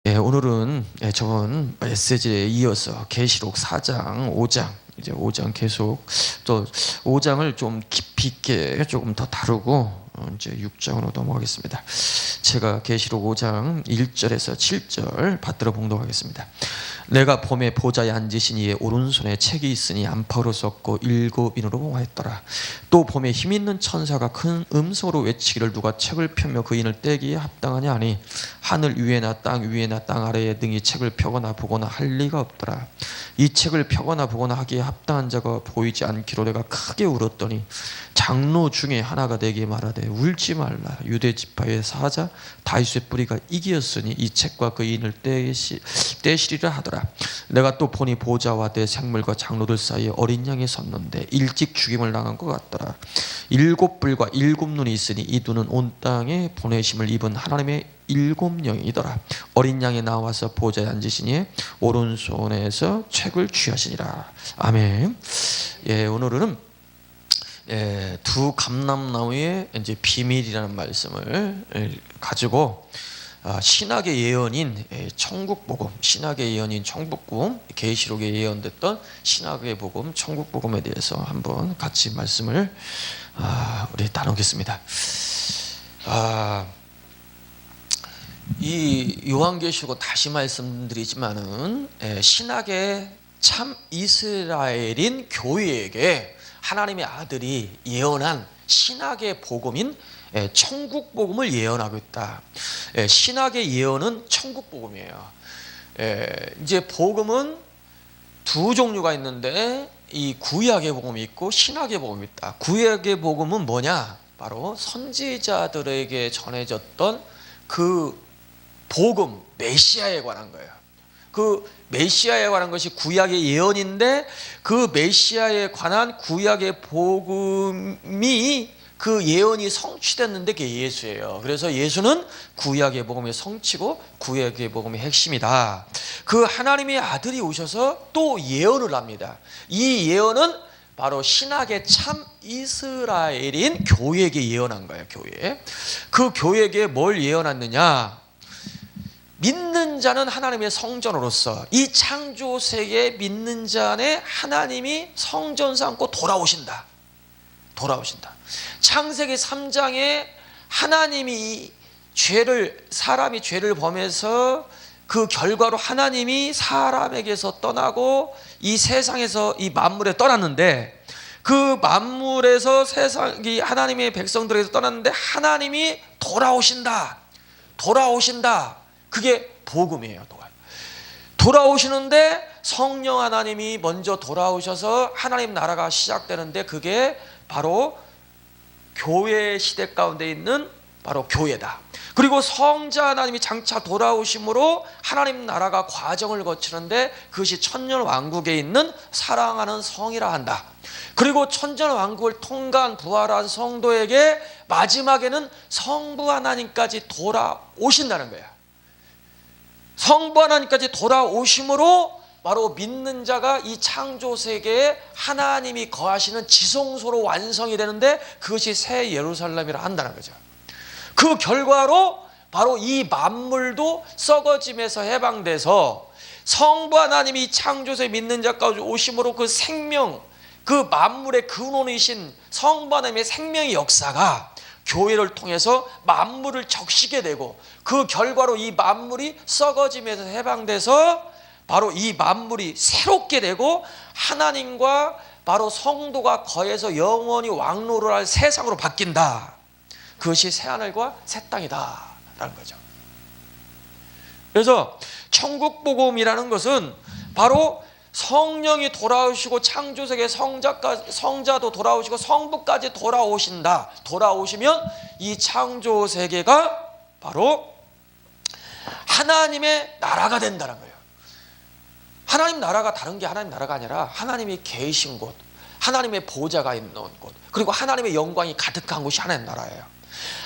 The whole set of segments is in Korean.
오늘은 저번 메시지에 이어서 계시록 4장, 5장, 이제 5장 계속 또 5장을 좀 깊이 있게 조금 더 다루고 이제 6장으로 넘어가겠습니다. 제가 계시록 5장 1절에서 7절 받들어 봉독하겠습니다. 내가 봄에 보좌에 앉으신 이의 오른손에 책이 있으니 안파로 썼고 7인으로 봉하였더라. 또 봄에 힘있는 천사가 큰 음성으로 외치기를 누가 책을 펴며 그 인을 떼기에 합당하냐 하니 하늘 위에나 땅 위에나 땅 아래에 등이 책을 펴거나 보거나 할 리가 없더라. 이 책을 펴거나 보거나 하기에 합당한 자가 보이지 않기로 내가 크게 울었더니 장로 중에 하나가 내게 말하되 울지 말라. 유대 지파의 사자 다윗의 뿌리가 이기었으니 이 책과 그 인을 떼시리라 하더라. 내가 또 보니 보좌와 내 생물과 장로들 사이에 어린 양이 섰는데 일찍 죽임을 당한 것 같더라. 7뿔과 7눈이 있으니 이 눈은 온 땅에 보내심을 입은 하나님의 7영이더라. 어린 양이 나와서 보좌에 앉으시니 오른손에서 책을 취하시니라. 아멘. 오늘은 두 감람나무의 이제 비밀이라는 말씀을 가지고 신학의 예언인 천국 복음, 신학의 예언인 천국 복음, 계시록에 예언됐던 신학의 복음, 천국 복음에 대해서 한번 같이 말씀을 우리 나누겠습니다. 이 요한계시록은 다시 말씀드리지만은 신학의 참 이스라엘인 교회에게 하나님의 아들이 예언한 신학의 복음인 천국 복음을 예언하고 있다. 신학의 예언은 천국 복음이에요. 이제 복음은 두 종류가 있는데 이 구약의 복음이 있고 신학의 복음이 있다. 구약의 복음은 뭐냐? 바로 선지자들에게 전해졌던 그 복음, 메시아에 관한 거예요. 그 메시아에 관한 것이 구약의 예언인데 그 메시아에 관한 구약의 복음이 그 예언이 성취됐는데 그게 예수예요. 그래서 예수는 구약의 복음의 성취고 구약의 복음의 핵심이다. 그 하나님의 아들이 오셔서 또 예언을 합니다. 이 예언은 바로 신학의 참 이스라엘인 교회에게 예언한 거예요. 교회. 그 교회에게 뭘 예언했느냐? 믿는 자는 하나님의 성전으로서 이 창조 세계에 믿는 자 안에 하나님이 성전 삼고 돌아오신다. 창세기 3장에 하나님이 사람이 죄를 범해서 그 결과로 하나님이 사람에게서 떠나고 이 세상에서 이 만물에 떠났는데 그 만물에서 세상이 하나님의 백성들에게서 떠났는데 하나님이 돌아오신다. 그게 복음이에요. 돌아오시는데 성령 하나님이 먼저 돌아오셔서 하나님 나라가 시작되는데 그게 바로 교회 시대 가운데 있는 바로 교회다. 그리고 성자 하나님이 장차 돌아오심으로 하나님 나라가 과정을 거치는데 그것이 천년왕국에 있는 사랑하는 성이라 한다. 그리고 천년왕국을 통과한 부활한 성도에게 마지막에는 성부 하나님까지 돌아오신다는 거야. 성부 하나님까지 돌아오심으로 바로 믿는 자가 이 창조 세계에 하나님이 거하시는 지성소로 완성이 되는데 그것이 새 예루살렘이라 한다는 거죠. 그 결과로 바로 이 만물도 썩어짐에서 해방돼서 성부 하나님이 창조세에 믿는 자까지 오심으로 그 생명, 그 만물의 근원이신 성부 하나님의 생명의 역사가 교회를 통해서 만물을 적시게 되고 그 결과로 이 만물이 썩어짐에서 해방돼서 바로 이 만물이 새롭게 되고 하나님과 바로 성도가 거해서 영원히 왕노를 할 세상으로 바뀐다. 그것이 새하늘과 새 땅이다 라는 거죠. 그래서 천국복음이라는 것은 바로 성령이 돌아오시고 창조세계 성자도 돌아오시고 성부까지 돌아오시면 이 창조세계가 바로 하나님의 나라가 된다는 거예요. 하나님 나라가 다른 게 하나님 나라가 아니라 하나님이 계신 곳, 하나님의 보좌가 있는 곳, 그리고 하나님의 영광이 가득한 곳이 하나님 나라예요.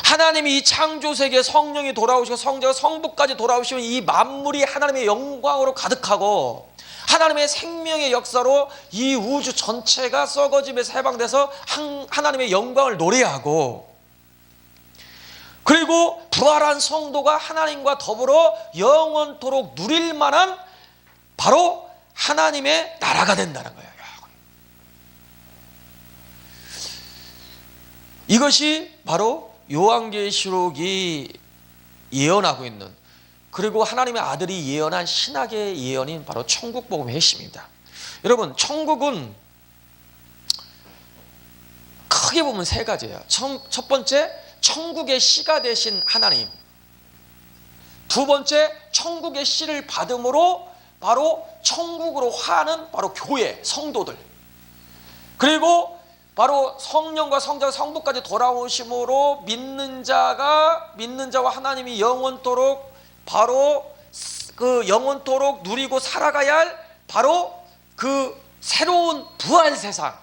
하나님이 이 창조세계에 성령이 돌아오시고 성자가 성부까지 돌아오시면 이 만물이 하나님의 영광으로 가득하고 하나님의 생명의 역사로 이 우주 전체가 썩어짐에서 해방돼서 하나님의 영광을 노래하고 그리고 부활한 성도가 하나님과 더불어 영원토록 누릴 만한 바로 하나님의 나라가 된다는 거예요. 이것이 바로 요한계시록이 예언하고 있는, 그리고 하나님의 아들이 예언한 신학의 예언인 바로 천국복음의 핵심입니다. 여러분, 천국은 크게 보면 세 가지예요. 첫 번째, 천국의 씨가 되신 하나님. 두 번째, 천국의 씨를 받음으로 바로 천국으로 화하는 바로 교회, 성도들. 그리고 바로 성령과 성자가 성부까지 돌아오심으로 믿는 자와 하나님이 영원토록 바로 그 영원토록 누리고 살아가야 할 바로 그 새로운 부활 세상.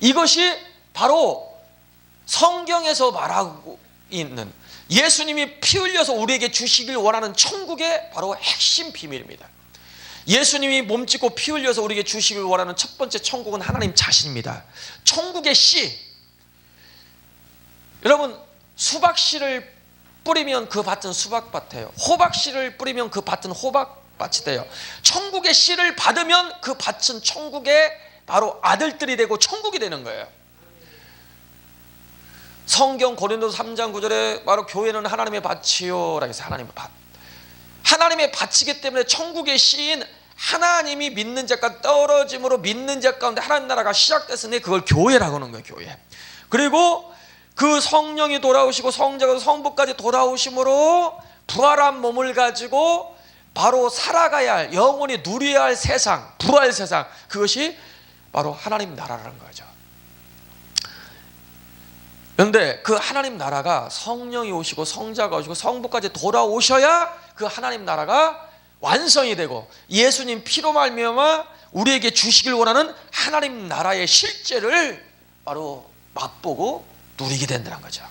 이것이 바로 성경에서 말하고 있는, 예수님이 피 흘려서 우리에게 주시길 원하는 천국의 바로 핵심 비밀입니다. 예수님이 몸짓고 피 흘려서 우리에게 주시길 원하는 첫 번째 천국은 하나님 자신입니다. 천국의 씨. 여러분, 수박씨를 뿌리면 그 밭은 수박밭이에요. 호박씨를 뿌리면 그 밭은 호박밭이 돼요. 천국의 씨를 받으면 그 밭은 천국의 바로 아들들이 되고 천국이 되는 거예요. 성경 고린도서 3장 9절에 바로 교회는 하나님의 밭이요 라고 해서 하나님의 밭. 하나님의 밭이기 때문에 천국의 씨인 하나님이 믿는 자가 떨어짐으로 믿는 자 가운데 하나님 나라가 시작됐으니 그걸 교회라고 하는 거예요. 교회. 그리고 그 성령이 돌아오시고 성자가 성부까지 돌아오심으로 부활한 몸을 가지고 바로 살아가야 할, 영원히 누려야 할 세상, 부활 세상, 그것이 바로 하나님 나라라는 거죠. 그런데 그 하나님 나라가 성령이 오시고 성자가 오시고 성부까지 돌아오셔야 그 하나님 나라가 완성이 되고 예수님 피로 말미암아 우리에게 주시길 원하는 하나님 나라의 실제를 바로 맛보고 누리게 된다는 거죠.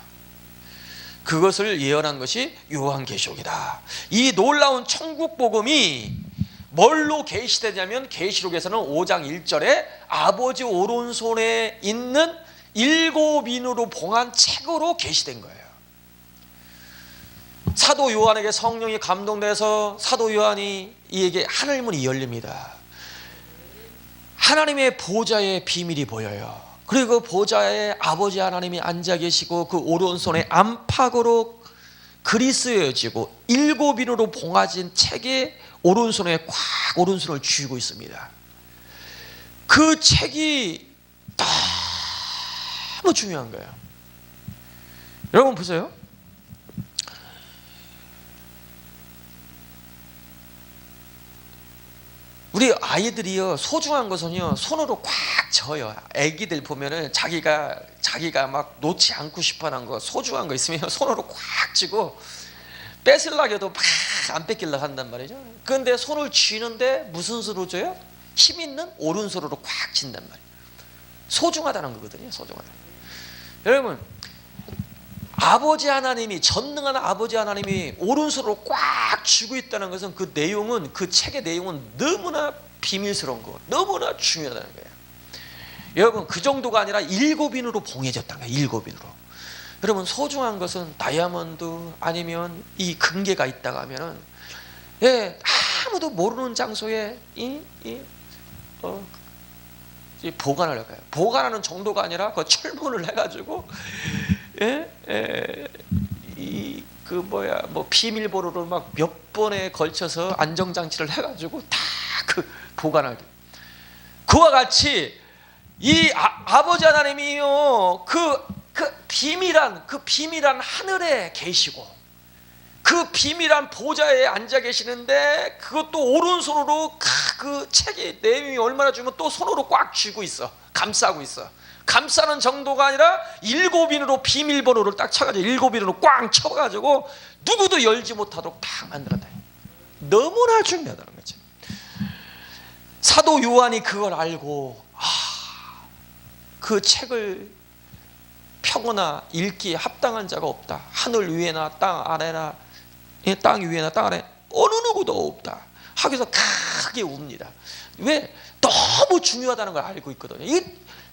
그것을 예언한 것이 요한계시록이다. 이 놀라운 천국 복음이 뭘로 계시되냐면 계시록에서는 5장 1절에 아버지 오른손에 있는 7인으로 봉한 책으로 계시된 거예요. 사도 요한에게 성령이 감동돼서 사도 요한이 이에게 하늘문이 열립니다. 하나님의 보좌의 비밀이 보여요. 그리고 그 보좌에 아버지 하나님이 앉아 계시고 그 오른손에 안팎으로 글이 쓰여지고 7인으로 봉하진 책이 오른손에 꽉 오른손을 쥐고 있습니다. 그 책이 너무 중요한 거예요. 여러분 보세요. 우리 아이들이요, 소중한 것은요 손으로 꽉 져요. 애기들 보면은 자기가 막 놓지 않고 싶어하는 거, 소중한 거 있으면 손으로 꽉 쥐고 뺏으려고 해도 막 안 뺏기려고 한단 말이죠. 그런데 손을 쥐는데 무슨 수로 져요? 힘 있는 오른손으로 꽉 쥔단 말이에요. 소중하다는 거거든요. 소중하다. 여러분, 아버지 하나님이, 전능한 아버지 하나님이 오른손으로 꽉 쥐고 있다는 것은 그 내용은, 그 책의 내용은 너무나 비밀스러운 거, 너무나 중요하다는 거예요. 여러분, 그 정도가 아니라 7인으로 봉해졌다는 거예요. 7인으로. 여러분, 소중한 것은 다이아몬드 아니면 이 금괴가 있다가 하면은, 예, 아무도 모르는 장소에 보관을 해요. 보관하는 정도가 아니라 그 철문을 해가지고, 비밀번호를 막 몇 번에 걸쳐서 안정장치를 해가지고 다 그 보관을 해요. 그와 같이 이 아버지 하나님이요, 그 비밀한 하늘에 계시고 그 비밀한 보좌에 앉아 계시는데 그것도 오른손으로 그 책의 내용이 얼마나 주면 또 손으로 꽉 쥐고 있어. 감싸고 있어. 감싸는 정도가 아니라 7인으로 비밀번호를 딱 쳐가지고 7인으로 꽝 쳐가지고 누구도 열지 못하도록 딱 만들었다. 너무나 중요하다는 거죠. 사도 요한이 그걸 알고 그 책을 펴거나 읽기에 합당한 자가 없다. 하늘 위에나 땅 아래나 땅 위에나 땅 아래 어느 누구도 없다. 하기서 크게 웁니다. 왜? 너무 중요하다는 걸 알고 있거든요.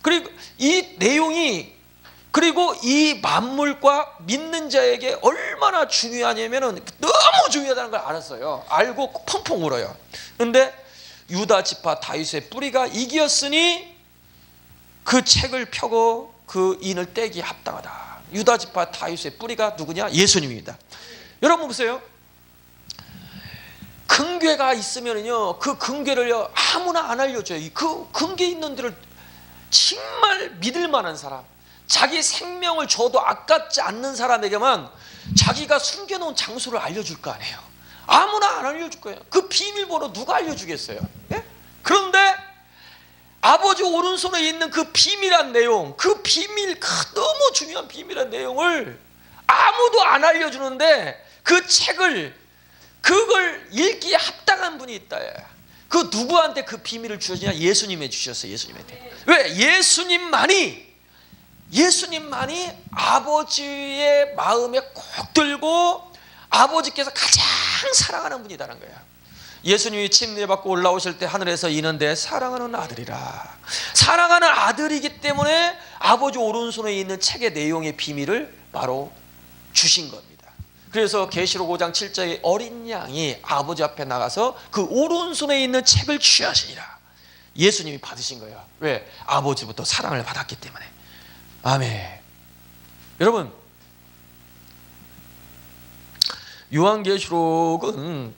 그리고 이 내용이 그리고 이 만물과 믿는 자에게 얼마나 중요하냐면은 너무 중요하다는 걸 알았어요. 알고 펑펑 울어요. 그런데 유다 지파 다윗의 뿌리가 이기었으니 그 책을 펴고 그 인을 떼기 합당하다. 유다 지파 다윗의 뿌리가 누구냐? 예수님입니다. 여러분 보세요. 근궤가 있으면요, 그 근궤를요 아무나 안 알려줘요. 그 근궤 있는 데를 정말 믿을 만한 사람, 자기 생명을 줘도 아깝지 않는 사람에게만 자기가 숨겨놓은 장소를 알려줄 거 아니에요. 아무나 안 알려줄 거예요. 그 비밀번호 누가 알려주겠어요? 예? 그런데 아버지 오른손에 있는 그 비밀한 내용, 그 비밀, 너무 중요한 비밀한 내용을 아무도 안 알려주는데 그 책을, 그걸 읽기에 합당한 분이 있다. 그 누구한테 그 비밀을 주셨냐? 예수님에 주셨어요. 예수님한테. 왜? 예수님만이 아버지의 마음에 꼭 들고 아버지께서 가장 사랑하는 분이라는 거야. 예수님이 침례 받고 올라오실 때 하늘에서 이는데 사랑하는 아들이라. 사랑하는 아들이기 때문에 아버지 오른손에 있는 책의 내용의 비밀을 바로 주신 겁니다. 그래서 계시록 5장 7절에 어린 양이 아버지 앞에 나가서 그 오른손에 있는 책을 취하시니라. 예수님이 받으신 거예요. 왜? 아버지부터 사랑을 받았기 때문에. 아멘. 여러분, 요한계시록은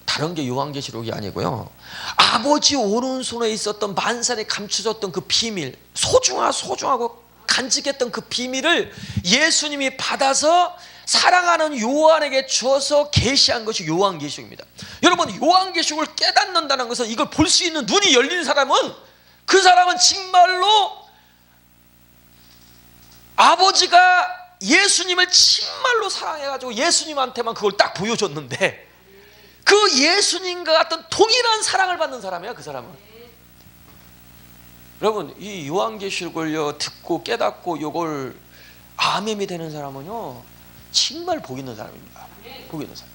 다른 게 요한계시록이 아니고요, 아버지 오른손에 있었던 만산에 감춰졌던 그 비밀, 소중하고 간직했던 그 비밀을 예수님이 받아서 사랑하는 요한에게 주어서 계시한 것이 요한계시록입니다. 여러분, 요한계시록을 깨닫는다는 것은 이걸 볼 수 있는 눈이 열린 사람은, 그 사람은 정말로 아버지가 예수님을 정말로 사랑해가지고 예수님한테만 그걸 딱 보여줬는데 그 예수님과 같은 동일한 사랑을 받는 사람이야, 그 사람은. 여러분, 이 요한계시록을 듣고 깨닫고 이걸 아멘이 되는 사람은요 정말 복 있는 사람입니다. 복 있는 사람.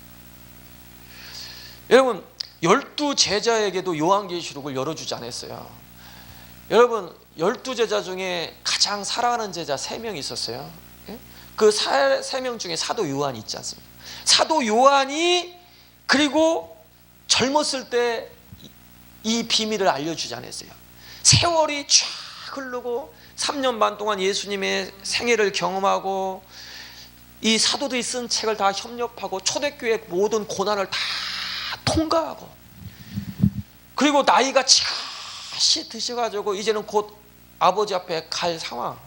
여러분, 12제자에게도 요한계시록을 열어주지 않았어요. 여러분, 12제자 중에 가장 사랑하는 제자 3명이 있었어요. 그 3명 중에 사도 요한이 있지 않습니까? 사도 요한이 그리고 젊었을 때 이 비밀을 알려주지 않았어요. 세월이 쫙 흐르고 3년 반 동안 예수님의 생애를 경험하고 이 사도들이 쓴 책을 다 협력하고 초대교회 모든 고난을 다 통과하고, 그리고 나이가 지긋이 드셔가지고 이제는 곧 아버지 앞에 갈 상황,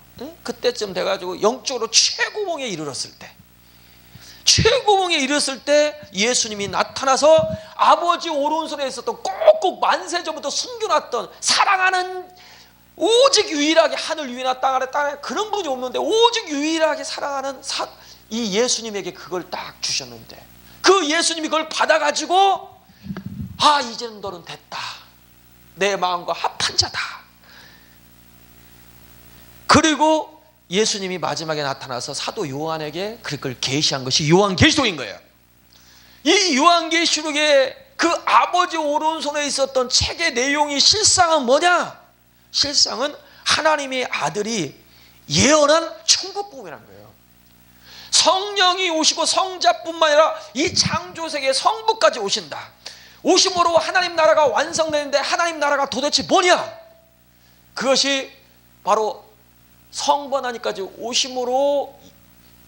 그때쯤 돼가지고 영적으로 최고봉에 이르렀을 때 예수님이 나타나서 아버지 오른손에 있었던 꼭꼭 만세전부터 숨겨놨던 사랑하는, 오직 유일하게 하늘 위나 땅 아래 그런 분이 없는데 오직 유일하게 사랑하는 이 예수님에게 그걸 딱 주셨는데, 그 예수님이 그걸 받아가지고 이제는 너는 됐다, 내 마음과 합한 자다. 그리고 예수님이 마지막에 나타나서 사도 요한에게 그걸 계시한 것이 요한계시록인 거예요. 이 요한계시록에 그 아버지 오른손에 있었던 책의 내용이 실상은 뭐냐? 실상은 하나님의 아들이 예언한 천국복음이라는 거예요. 성령이 오시고 성자뿐만 아니라 이 창조세계의 성부까지 오신다. 오심으로 하나님 나라가 완성되는데 하나님 나라가 도대체 뭐냐? 그것이 바로 성번하니까지 오심으로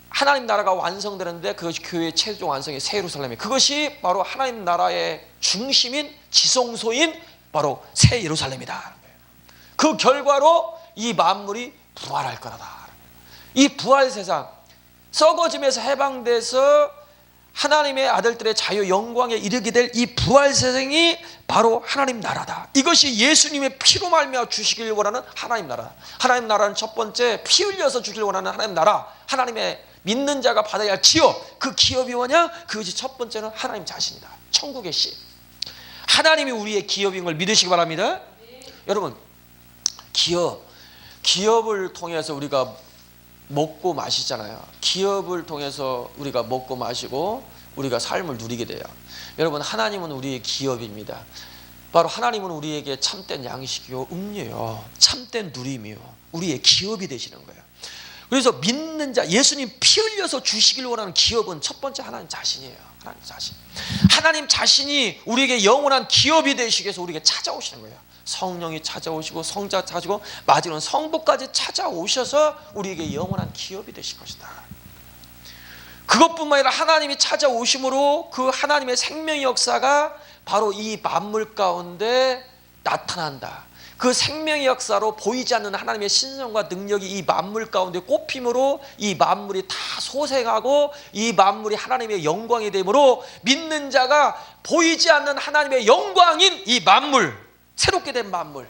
하나님 나라가 완성되는데 그것이 교회의 최종 완성의 새 예루살렘이, 그것이 바로 하나님 나라의 중심인 지성소인 바로 새 예루살렘이다. 그 결과로 이 만물이 부활할 거다. 이 부활 세상, 썩어짐에서 해방돼서 하나님의 아들들의 자유 영광에 이르게 될 이 부활 세상이 바로 하나님 나라다. 이것이 예수님의 피로 말미암아 주시길 원하는 하나님 나라. 하나님 나라는 첫 번째 피 흘려서 주길 원하는 하나님 나라, 하나님의 믿는 자가 받아야 할 기업. 그 기업이 뭐냐? 그것이 첫 번째는 하나님 자신이다. 천국의 씨, 하나님이 우리의 기업인 걸 믿으시기 바랍니다. 여러분, 기업을 통해서 우리가 먹고 마시잖아요. 기업을 통해서 우리가 먹고 마시고 우리가 삶을 누리게 돼요. 여러분, 하나님은 우리의 기업입니다. 바로 하나님은 우리에게 참된 양식이요 음료요 참된 누림이요 우리의 기업이 되시는 거예요. 그래서 믿는 자, 예수님 피 흘려서 주시길 원하는 기업은 첫 번째 하나님 자신이에요. 하나님 자신. 하나님 자신이 우리에게 영원한 기업이 되시기 위해서 우리에게 찾아오시는 거예요. 성령이 찾아오시고 성자 찾아오고 마지막은 성부까지 찾아오셔서 우리에게 영원한 기업이 되실 것이다. 그것뿐만 아니라 하나님이 찾아오심으로 그 하나님의 생명의 역사가 바로 이 만물 가운데 나타난다. 그 생명의 역사로 보이지 않는 하나님의 신성과 능력이 이 만물 가운데 꼽힘으로 이 만물이 다 소생하고 이 만물이 하나님의 영광이 되므로 믿는 자가 보이지 않는 하나님의 영광인 이 만물, 새롭게 된 만물,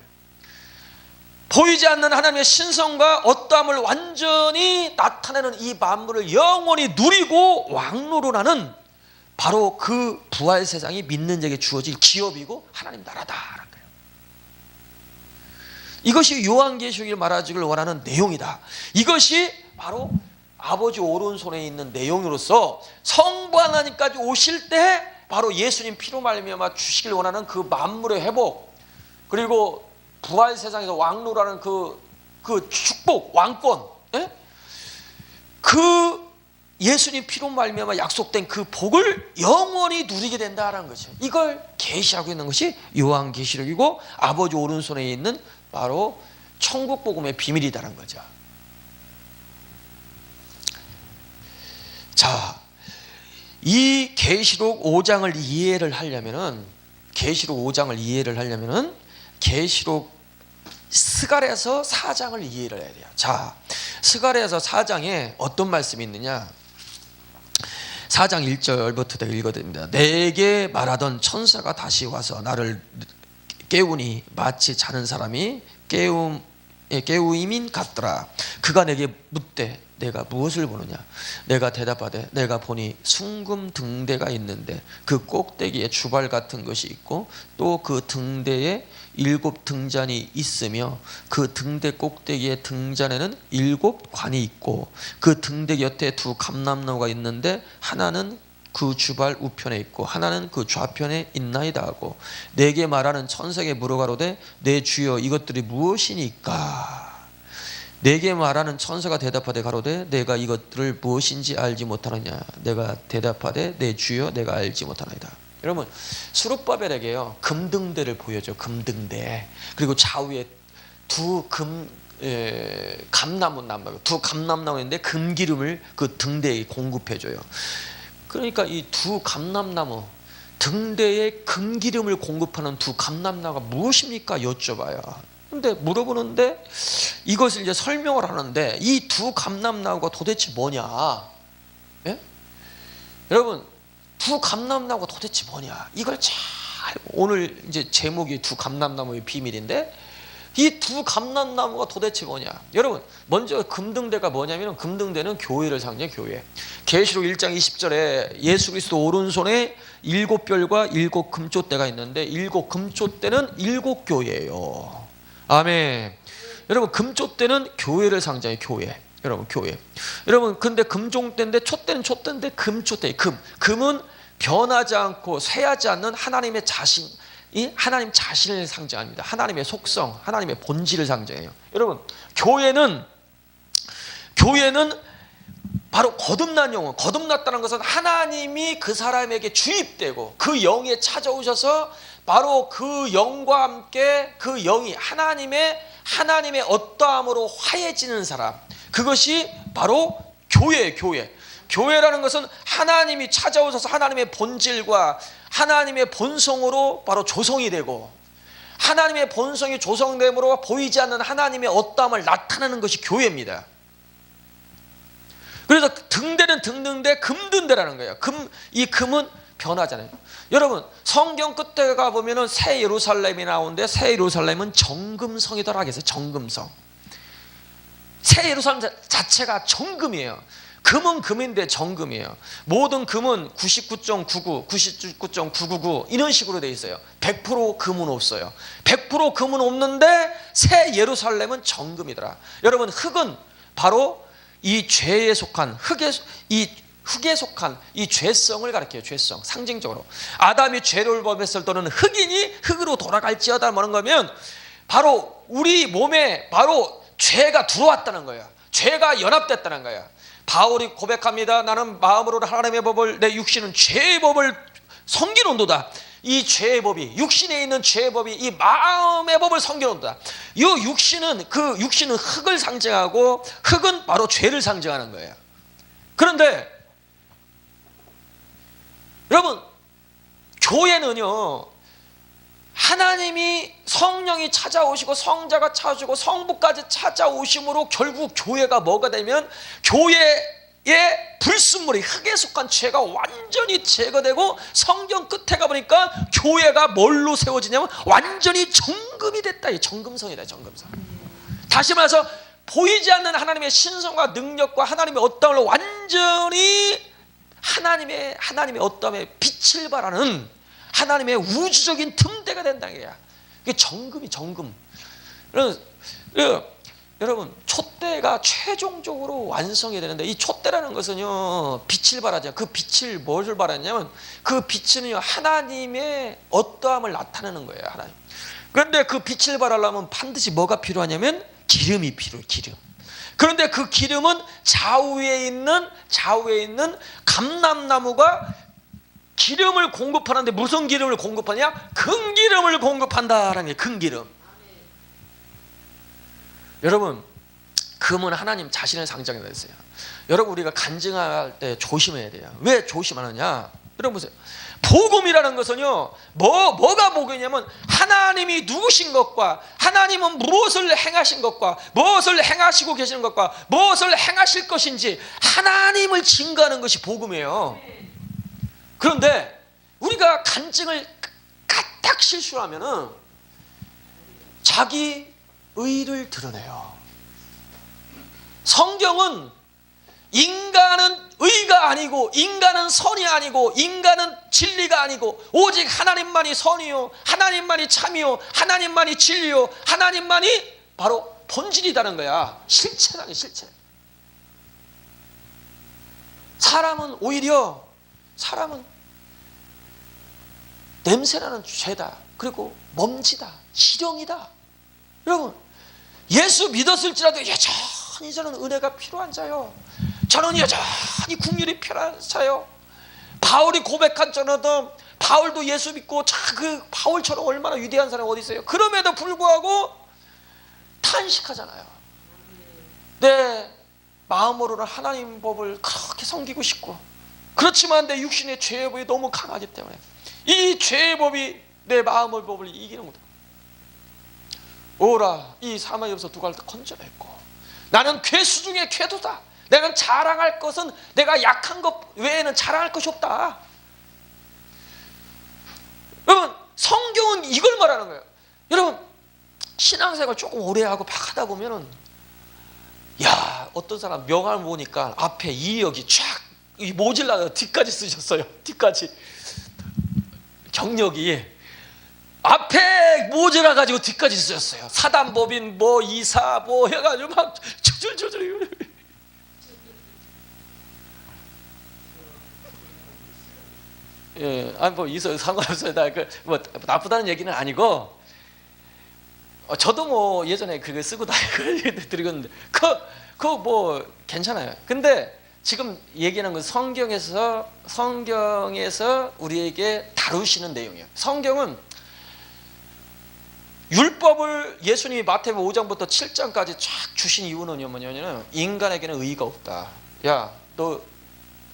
보이지 않는 하나님의 신성과 어떠함을 완전히 나타내는 이 만물을 영원히 누리고 왕노릇하는 바로 그 부활 세상이 믿는 자에게 주어질 기업이고 하나님 나라다. 이것이 요한계시록이 말하기를 원하는 내용이다. 이것이 바로 아버지 오른손에 있는 내용으로서 성부 하나님까지 오실 때 바로 예수님 피로 말미암아 주시길 원하는 그 만물의 회복, 그리고 부활 세상에서 왕노라는 그 축복, 왕권, 그 예수님 피로 말미암아 약속된 그 복을 영원히 누리게 된다라는 거죠. 이걸 계시하고 있는 것이 요한계시록이고 아버지 오른손에 있는 바로 천국 복음의 비밀이다라는 거죠. 자, 이 계시록 5장을 이해를 하려면은 계시록 스가랴서 4장을 이해를 해야 돼요. 자, 스가랴서 4장에 어떤 말씀이 있느냐? 4장 1절부터 읽어드립니다. 내게 말하던 천사가 다시 와서 나를 깨우니 마치 자는 사람이 깨우임인 같더라. 그가 내게 묻되 내가 무엇을 보느냐? 내가 대답하되 내가 보니 숭금 등대가 있는데 그 꼭대기에 주발 같은 것이 있고 또 그 등대에 7 등잔이 있으며 그 등대 꼭대기에 등잔에는 7 관이 있고 그 등대 곁에 2 감람나무가 있는데 하나는 그 주발 우편에 있고 하나는 그 좌편에 있나이다 하고 내게 말하는 천사에게 물어가로되 내 주여 이것들이 무엇이니까? 내게 말하는 천사가 대답하되 가로되 내가 이것들을 무엇인지 알지 못하느냐? 내가 대답하되 내 주여 내가 알지 못하나이다. 여러분, 스룹바벨에게요 금등대를 보여줘. 금등대. 그리고 좌우에 2 감람나무인데 금기름을 그 등대에 공급해줘요. 그러니까 이 2 감람나무, 등대에 금기름을 공급하는 2 감람나무가 무엇입니까? 여쭤봐요. 근데 물어보는데 이것을 이제 설명을 하는데 이 2 감람나무가 도대체 뭐냐? 예? 여러분, 2 감람나무가 도대체 뭐냐? 이걸 잘, 오늘 이제 제목이 2 감람나무의 비밀인데 이 2 감람나무가 도대체 뭐냐? 여러분, 먼저 금등대가 뭐냐면 금등대는 교회를 상징해. 교회. 계시록 1장 20절에 예수 그리스도 오른손에 7별과 7 금촛대가 있는데 7 금촛대는 7 교회예요. 아멘. 여러분, 금촛대는 교회를 상징해. 교회. 여러분, 교회. 여러분, 근데 금종대인데 촛대는 촛대인데 금촛대. 금은 변하지 않고 쇠하지 않는 하나님의 자신, 이 하나님 자신을 상징합니다. 하나님의 속성, 하나님의 본질을 상징해요. 여러분, 교회는 바로 거듭난 영혼, 거듭났다는 것은 하나님이 그 사람에게 주입되고 그 영에 찾아오셔서 바로 그 영과 함께 그 영이 하나님의 어떠함으로 화해지는 사람, 그것이 바로 교회예요. 교회라는 것은 하나님이 찾아오셔서 하나님의 본질과 하나님의 본성으로 바로 조성이 되고 하나님의 본성이 조성됨으로 보이지 않는 하나님의 어떠함을 나타내는 것이 교회입니다. 그래서 등대는 등등대, 금등대라는 거예요. 이 금은 변하잖아요. 여러분, 성경 끝에 가보면 새 예루살렘이 나오는데 새 예루살렘은 정금성이더라 하겠어요. 정금성. 새 예루살렘 자체가 정금이에요. 금은 금인데 정금이에요. 모든 금은 99.99, 99.999 이런 식으로 돼 있어요. 100% 금은 없어요. 100% 금은 없는데 새 예루살렘은 정금이더라. 여러분, 흙은 바로 이 죄에 속한 흙에 속한 이 죄성을 가리켜요. 죄성, 상징적으로 아담이 죄를 범했을 때는 흙이니 흙으로 돌아갈지어다 하는 거면 바로 우리 몸에 바로 죄가 들어왔다는 거예요. 죄가 연합됐다는 거야. 바울이 고백합니다. 나는 마음으로 하나님의 법을, 내 육신은 죄의 법을 섬기는도다. 이 죄의 법이, 육신에 있는 죄의 법이 이 마음의 법을 섬기는도다. 이 육신은, 그 육신은 흙을 상징하고, 흙은 바로 죄를 상징하는 거예요. 그런데 여러분, 교회는요, 하나님이, 성령이 찾아오시고 성자가 찾아오시고 성부까지 찾아오심으로 결국 교회가 뭐가 되면, 교회의 불순물이, 흙에 속한 죄가 완전히 제거되고, 성경 끝에 가보니까 교회가 뭘로 세워지냐면 완전히 정금이 됐다. 이 정금성이다. 정금성. 다시 말해서 보이지 않는 하나님의 신성과 능력과 하나님의 어떠함을 완전히 하나님의 어떠함에 빛을 발하는 하나님의 우주적인 등대가 된다는 거야. 이게 정금이, 정금. 여러분, 촛대가 최종적으로 완성이 되는데, 이 촛대라는 것은요, 빛을 발하죠. 그 빛을 무엇을 발하냐면, 그 빛은요, 하나님의 어떠함을 나타내는 거예요. 하나님. 그런데 그 빛을 발하려면 반드시 뭐가 필요하냐면 기름이 필요해요. 기름. 그런데 그 기름은 좌우에 있는 감람나무가 기름을 공급하는데, 무슨 기름을 공급하냐? 금기름을 공급한다라는 게 금기름. 여러분, 금은 하나님 자신을 상징하고 있어요. 여러분, 우리가 간증할 때 조심해야 돼요. 왜 조심하느냐? 여러분 보세요. 복음이라는 것은요, 뭐가 복음이냐면 하나님이 누구신 것과, 하나님은 무엇을 행하신 것과, 무엇을 행하시고 계시는 것과, 무엇을 행하실 것인지 하나님을 증거하는 것이 복음이에요. 그런데 우리가 간증을 까딱 실수하면은 자기 의를 드러내요. 성경은 인간은 의가 아니고, 인간은 선이 아니고, 인간은 진리가 아니고, 오직 하나님만이 선이요, 하나님만이 참이요, 하나님만이 진리요, 하나님만이 바로 본질이라는 거야. 실체라는, 실체. 사람은 오히려, 사람은 냄새나는 죄다. 그리고 먼지다. 지령이다. 여러분, 예수 믿었을지라도 여전히 저는 은혜가 필요한 자요, 저는 여전히 긍휼이 필요한 자요. 바울이 고백한 저도, 바울도 예수 믿고, 그 바울처럼 얼마나 위대한 사람이 어디 있어요. 그럼에도 불구하고 탄식하잖아요. 내 마음으로는 하나님 법을 그렇게 섬기고 싶고, 그렇지만 내 육신의 죄의 법이 너무 강하기 때문에 이 죄의 법이 내 마음의 법을 이기는 거다. 오라, 이 사망의 법에서 누가 건져냈고, 나는 괴수 중에 괴도다. 내가 자랑할 것은, 내가 약한 것 외에는 자랑할 것이 없다. 여러분, 성경은 이걸 말하는 거예요. 여러분, 신앙생활 조금 오래 하고 막 하다 보면은, 야, 어떤 사람 명함을 보니까 앞에 이력이 쫙 모질라서 뒤까지 쓰셨어요. 뒤까지 경력이 앞에 모자라가지고 뒤까지 쓰셨어요. 사단법인 뭐 이사 뭐 해가지고 막 조절조절. 예, 아니 뭐 있어요, 상관없어요. 뭐 나쁘다는 얘기는 아니고, 저도 뭐 예전에 그거 쓰고 드리는데 그 뭐 괜찮아요. 근데 지금 얘기하는 건 성경에서 우리에게 다루시는 내용이에요. 성경은 율법을 예수님이 마태복음 5장부터 7장까지 쫙 주신 이유는 뭐냐면, 인간에게는 의의가 없다. 야, 너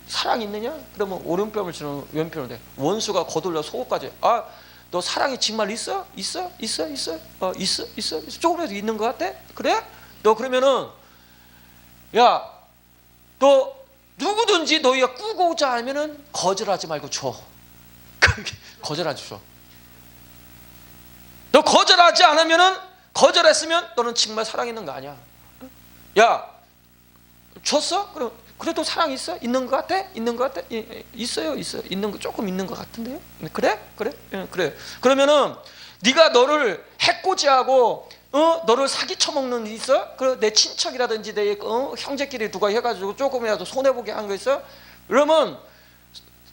사랑 있느냐? 그러면 오른뺨을 주는 왼편으로 돼. 원수가 거둘러 속옷까지. 아, 너 사랑이 정말 있어? 있어? 조금이라도 있는 것 같아? 그래? 너 그러면은, 야, 너 누구든지 너희가 꾸고자 하면은 거절하지 말고 줘. 거절하지 줘. 너 거절하지 않으면은, 거절했으면 너는 정말 사랑 있는 거 아니야. 야, 줬어? 그럼 그래도 사랑 있어? 있는 것 같아? 있는 것 같아? 있어요. 있는 거 조금 있는 것 같은데요. 그래? 그래. 그러면은 네가 너를 해코지하고 너를 사기 쳐먹는 일 있어? 내 친척이라든지 내 형제끼리 누가 해가지고 조금이라도 손해 보게 한 거 있어? 그러면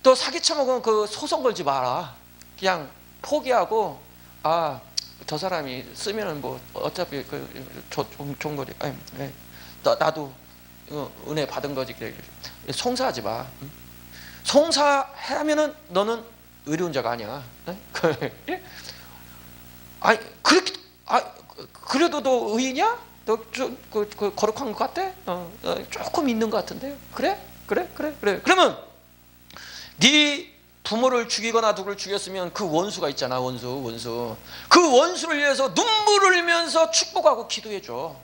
너 사기 쳐먹으면 그 소송 걸지 마라. 그냥 포기하고, 아, 저 사람이 쓰면은 뭐 어차피 좋은 거리. 나도 은혜 받은 거지. 그래. 송사하지 마. 송사하면은 너는 의로운 자가 아니야. 아니 그렇게 그래도 너 의인이야? 너 좀 거룩한 것 같아? 조금 있는 것 같은데. 그래? 그러면 네 부모를 죽이거나 누구를 죽였으면 그 원수가 있잖아. 원수. 그 원수를 위해서 눈물을 흘리면서 축복하고 기도해줘.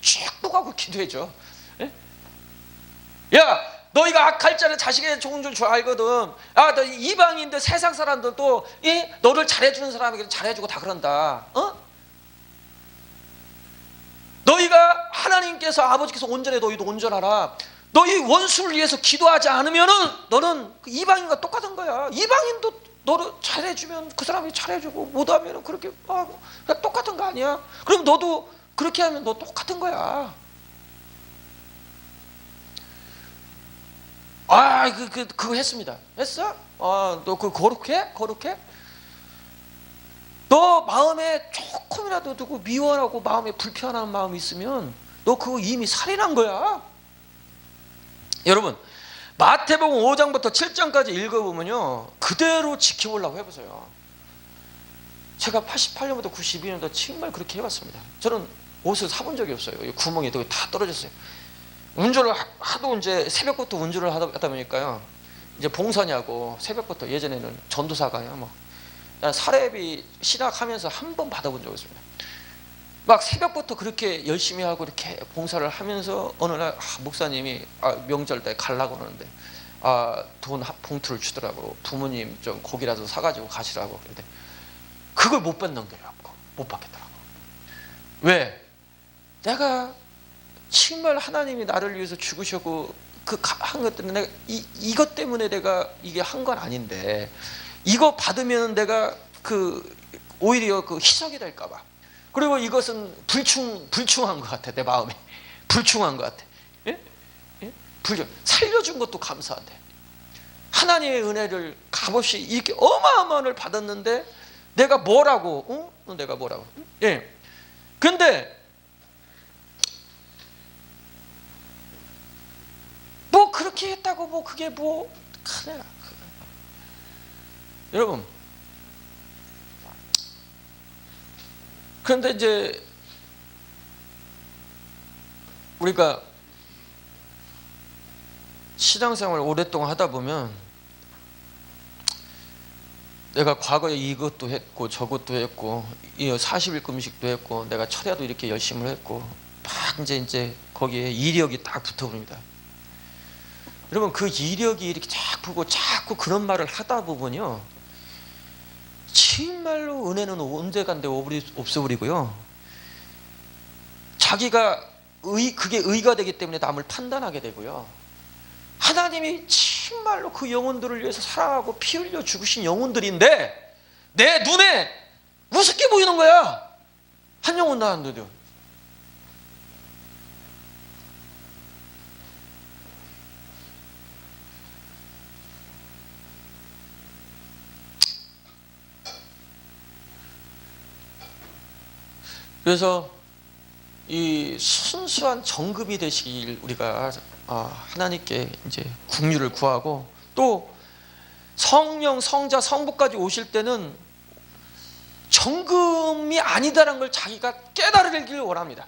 축복하고 기도해줘. 야, 너희가 악할 자는 자식의 좋은 줄 알거든. 너 이방인들 세상 사람들도 너를 잘해주는 사람에게 잘해주고 다 그런다. 너희가 하나님께서 아버지께서 온전해, 너희도 온전하라. 너희 원수를 위해서 기도하지 않으면은 너는 그 이방인과 똑같은 거야. 이방인도 너를 잘해주면 그 사람이 잘해주고 못하면 그렇게 하고 똑같은 거 아니야? 그럼 너도 그렇게 하면 너 똑같은 거야. 그거 했습니다. 했어? 너 그거 거룩해? 너 마음에 조금이라도 누구 미워하고 마음에 불편한 마음이 있으면 너 그거 이미 살인한 거야. 여러분, 마태복음 5장부터 7장까지 읽어보면요, 그대로 지켜보려고 해보세요. 제가 88년부터 92년도 정말 그렇게 해봤습니다. 저는 옷을 사본 적이 없어요. 구멍이 다 떨어졌어요. 운전을 하도 이제 새벽부터 운전을 하다 보니까요, 이제 봉선이하고 새벽부터, 예전에는 전도사가요, 난 사례비 신학하면서 한 번 받아본 적이 없습니다. 막 새벽부터 그렇게 열심히 하고 이렇게 봉사를 하면서 어느 날 목사님이 명절 때 가려고 하는데 돈 봉투를 주더라고. 부모님 좀 고기라도 사가지고 가시라고. 그런데 그걸 못 받는 거예요. 못 받겠더라고. 왜? 내가 정말 하나님이 나를 위해서 죽으셨고 한 것 때문에 내가 이것 때문에 내가 이게 한 건 아닌데, 이거 받으면 내가 오히려 희석이 될까 봐. 그리고 이것은 불충한 것 같아. 내 마음에 불충한 것 같아. 살려준 것도 감사한데, 하나님의 은혜를 값없이 이렇게 어마어마한 걸 받았는데 내가 뭐라고? 근데 뭐 그렇게 했다고 뭐 그게 뭐 큰일 나. 여러분, 그런데 이제 우리가 신앙생활을 오랫동안 하다 보면 내가 과거에 이것도 했고 저것도 했고 40일 금식도 했고 내가 철야도 이렇게 열심히 했고 막 이제 거기에 이력이 딱 붙어버립니다. 여러분, 그 이력이 이렇게 자꾸 그런 말을 하다 보면요, 정말로 은혜는 언제간데 없어버리고요, 자기가 그게 의가 되기 때문에 남을 판단하게 되고요, 하나님이 정말로 그 영혼들을 위해서 사랑하고 피 흘려 죽으신 영혼들인데 내 눈에 우습게 보이는 거야. 한 영혼 나왔는데도. 그래서 이 순수한 정금이 되시길 우리가 하나님께 이제 긍휼을 구하고, 또 성령, 성자, 성부까지 오실 때는 정금이 아니다라는 걸 자기가 깨달으길 원합니다.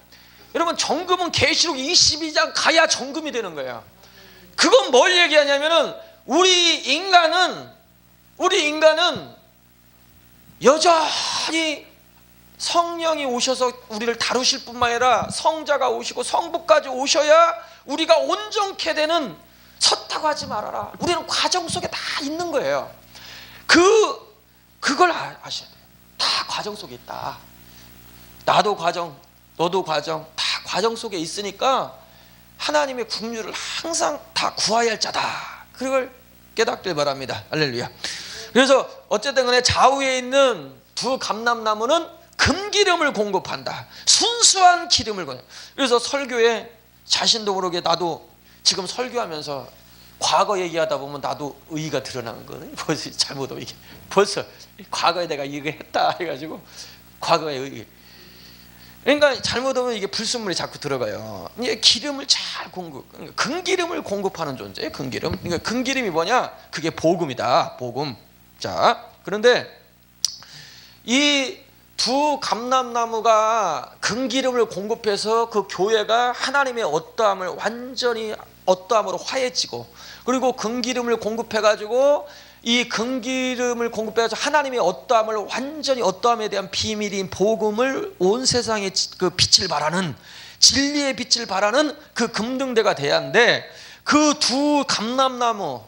여러분, 정금은 계시록 22장 가야 정금이 되는 거예요. 그건 뭘 얘기하냐면은 우리 인간은 여전히 성령이 오셔서 우리를 다루실 뿐만 아니라 성자가 오시고 성부까지 오셔야 우리가 온전케 되는, 섰다고 하지 말아라. 우리는 과정 속에 다 있는 거예요. 그걸 아셔야 돼요. 다 과정 속에 있다. 나도 과정, 너도 과정, 다 과정 속에 있으니까 하나님의 긍휼을 항상 다 구하여야 할 자다. 그걸 깨닫길 바랍니다. 할렐루야. 그래서 어쨌든 간에 좌우에 있는 두 감람나무는 금기름을 공급한다. 순수한 기름을 공급. 그래서 설교에 자신도 모르게 나도 지금 설교하면서 과거 얘기하다 보면 나도 의의가 드러나는 거거든요. 벌써 잘못 이게 벌써 과거에 내가 이거 했다 해가지고 과거의 의의. 그러니까 잘못하면 이게 불순물이 자꾸 들어가요. 이게 기름을 잘 그러니까 근기름을 공급하는 존재예요. 근기름. 그러니까 근기름이 뭐냐? 그게 복음이다. 복음. 자, 그런데 이 두 감람나무가 근기름을 공급해서 그 교회가 하나님의 어떠함을 완전히 어떠함으로 화해지고, 그리고 근기름을 공급해가지고 이 근기름을 공급해가지고 하나님의 어떠함을 완전히 어떠함에 대한 비밀인 복음을 온 세상에 그 빛을 발하는, 진리의 빛을 발하는 그 금등대가 돼야 하는데, 그 두 감람나무,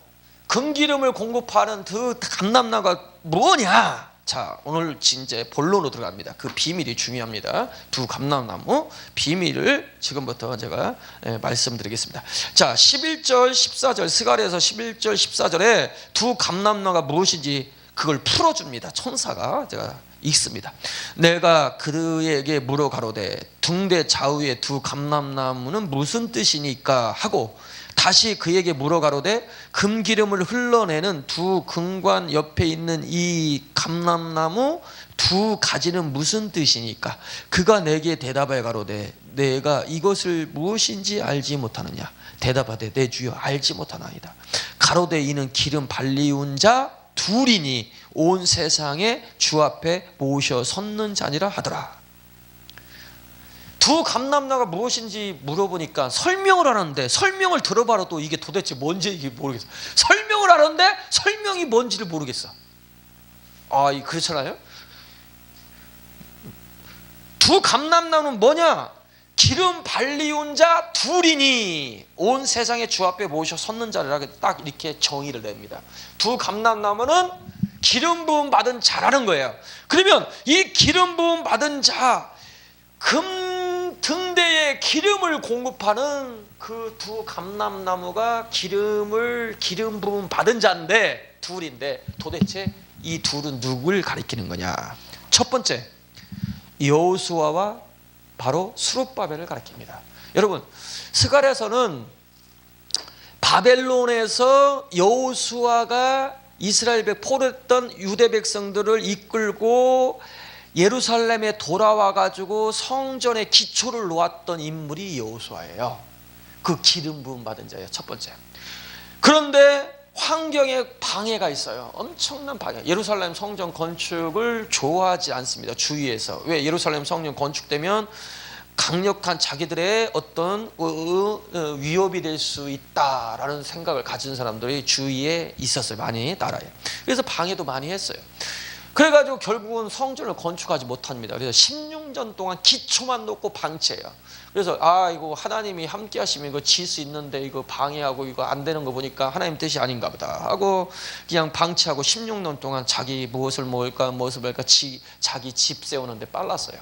근기름을 공급하는 그 감람나무가 뭐냐? 자, 오늘 이제 본론으로 들어갑니다. 그 비밀이 중요합니다. 두 감람나무 비밀을 지금부터 제가 말씀드리겠습니다. 자, 11절 14절 스가랴에서 11절 14절에 두 감람나무가 무엇인지 그걸 풀어줍니다. 천사가 제가 읽습니다. 내가 그에게 물어 가로되 등대 좌우의 두 감람나무는 무슨 뜻이니까 하고, 다시 그에게 물어 가로되 금기름을 흘러내는 두 금관 옆에 있는 이 감람나무 두 가지는 무슨 뜻이니까? 그가 내게 대답하여 가로되 내가 이것을 무엇인지 알지 못하느냐? 대답하되 내 주여 알지 못하나이다. 가로되 이는 기름 발리운 자 둘이니 온 세상에 주 앞에 모셔 섰는 자니라 하더라. 두 감람나무가 무엇인지 물어보니까 설명을 하는데, 설명을 들어봐도 이게 도대체 뭔지 모르겠어. 설명을 하는데 설명이 뭔지를 모르겠어. 그렇잖아요. 두 감람나무는 뭐냐? 기름 발리운 자 둘이니 온 세상에 주 앞에 모셔 섰는 자라, 딱 이렇게 정의를 냅니다. 두 감람나무는 기름 부음 받은 자라는 거예요. 그러면 이 기름 부음 받은 자, 등대에 기름을 공급하는 그 두 감람나무가 기름 부음 받은 자인데, 둘인데 도대체 이 둘은 누굴 가리키는 거냐? 첫 번째, 여호수아와 바로 스룹바벨을 가리킵니다. 여러분, 스가랴서는 바벨론에서 여호수아가 이스라엘 포로했던 유대 백성들을 이끌고 예루살렘에 돌아와 가지고 성전의 기초를 놓았던 인물이 여호수아예요. 그 기름 부음 받은 자예요. 첫 번째. 그런데 환경에 방해가 있어요. 엄청난 방해. 예루살렘 성전 건축을 좋아하지 않습니다. 주위에서. 왜? 예루살렘 성전 건축되면 강력한 자기들의 어떤 위협이 될 수 있다라는 생각을 가진 사람들이 주위에 있었어요. 많이 나라에. 그래서 방해도 많이 했어요. 그래가지고 결국은 성전을 건축하지 못합니다. 그래서 16년 동안 기초만 놓고 방치해요. 그래서 이거 하나님이 함께 하시면 이거 질 수 있는데 이거 방해하고 이거 안 되는 거 보니까 하나님 뜻이 아닌가 보다 하고 그냥 방치하고 16년 동안 자기 무엇을 먹을까 자기 집 세우는데 빨랐어요.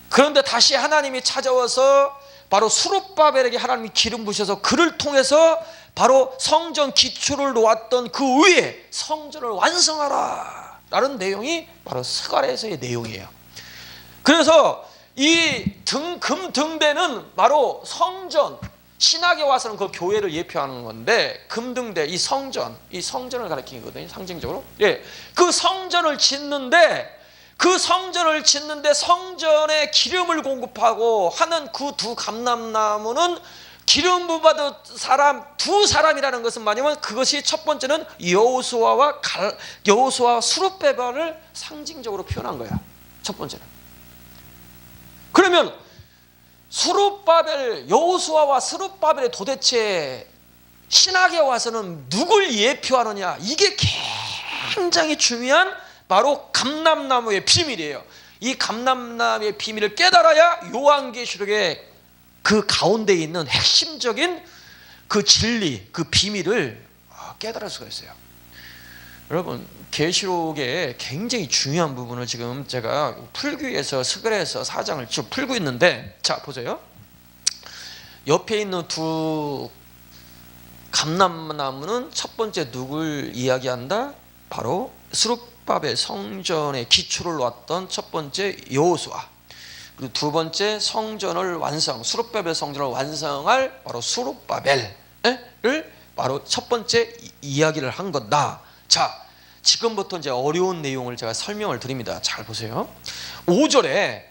그런데 다시 하나님이 찾아와서 바로 스룹바벨에게 하나님이 기름 부으셔서 그를 통해서 바로 성전 기초를 놓았던 그 위에 성전을 완성하라 라는 내용이 바로 스가랴서의 내용이에요. 그래서 이 금등대는 바로 성전, 신학에 와서는 그 교회를 예표하는 건데, 금등대, 이 성전을 가리키거든요. 상징적으로. 예, 그 성전을 짓는데 성전에 기름을 공급하고 하는 그 두 감람나무는 기름 부음 받은 사람 두 사람이라는 것은 뭐냐면, 그것이 첫 번째는 여호수아와 스룹바벨을 상징적으로 표현한 거야. 첫 번째는. 그러면 여호수아와 스룹바벨이 도대체 신학에 와서는 누굴 예표하느냐? 이게 굉장히 중요한 바로 감람나무의 비밀이에요. 이 감람나무의 비밀을 깨달아야 요한계시록의 그 가운데 있는 핵심적인 그 진리, 그 비밀을 깨달을 수가 있어요. 여러분, 계시록의 굉장히 중요한 부분을 지금 제가 풀기 위해서 스가랴서 4장을 지금 풀고 있는데, 자 보세요. 옆에 있는 두 감람나무는 첫 번째 누굴 이야기한다? 바로 스룹바벨 성전의 기초를 놓았던 첫 번째 여호수아, 그리고 두 번째 스룹바벨 성전을 완성할 바로 스룹바벨을 바로 첫 번째 이야기를 한 거다. 자, 지금부터 이제 어려운 내용을 제가 설명을 드립니다. 잘 보세요. 5절에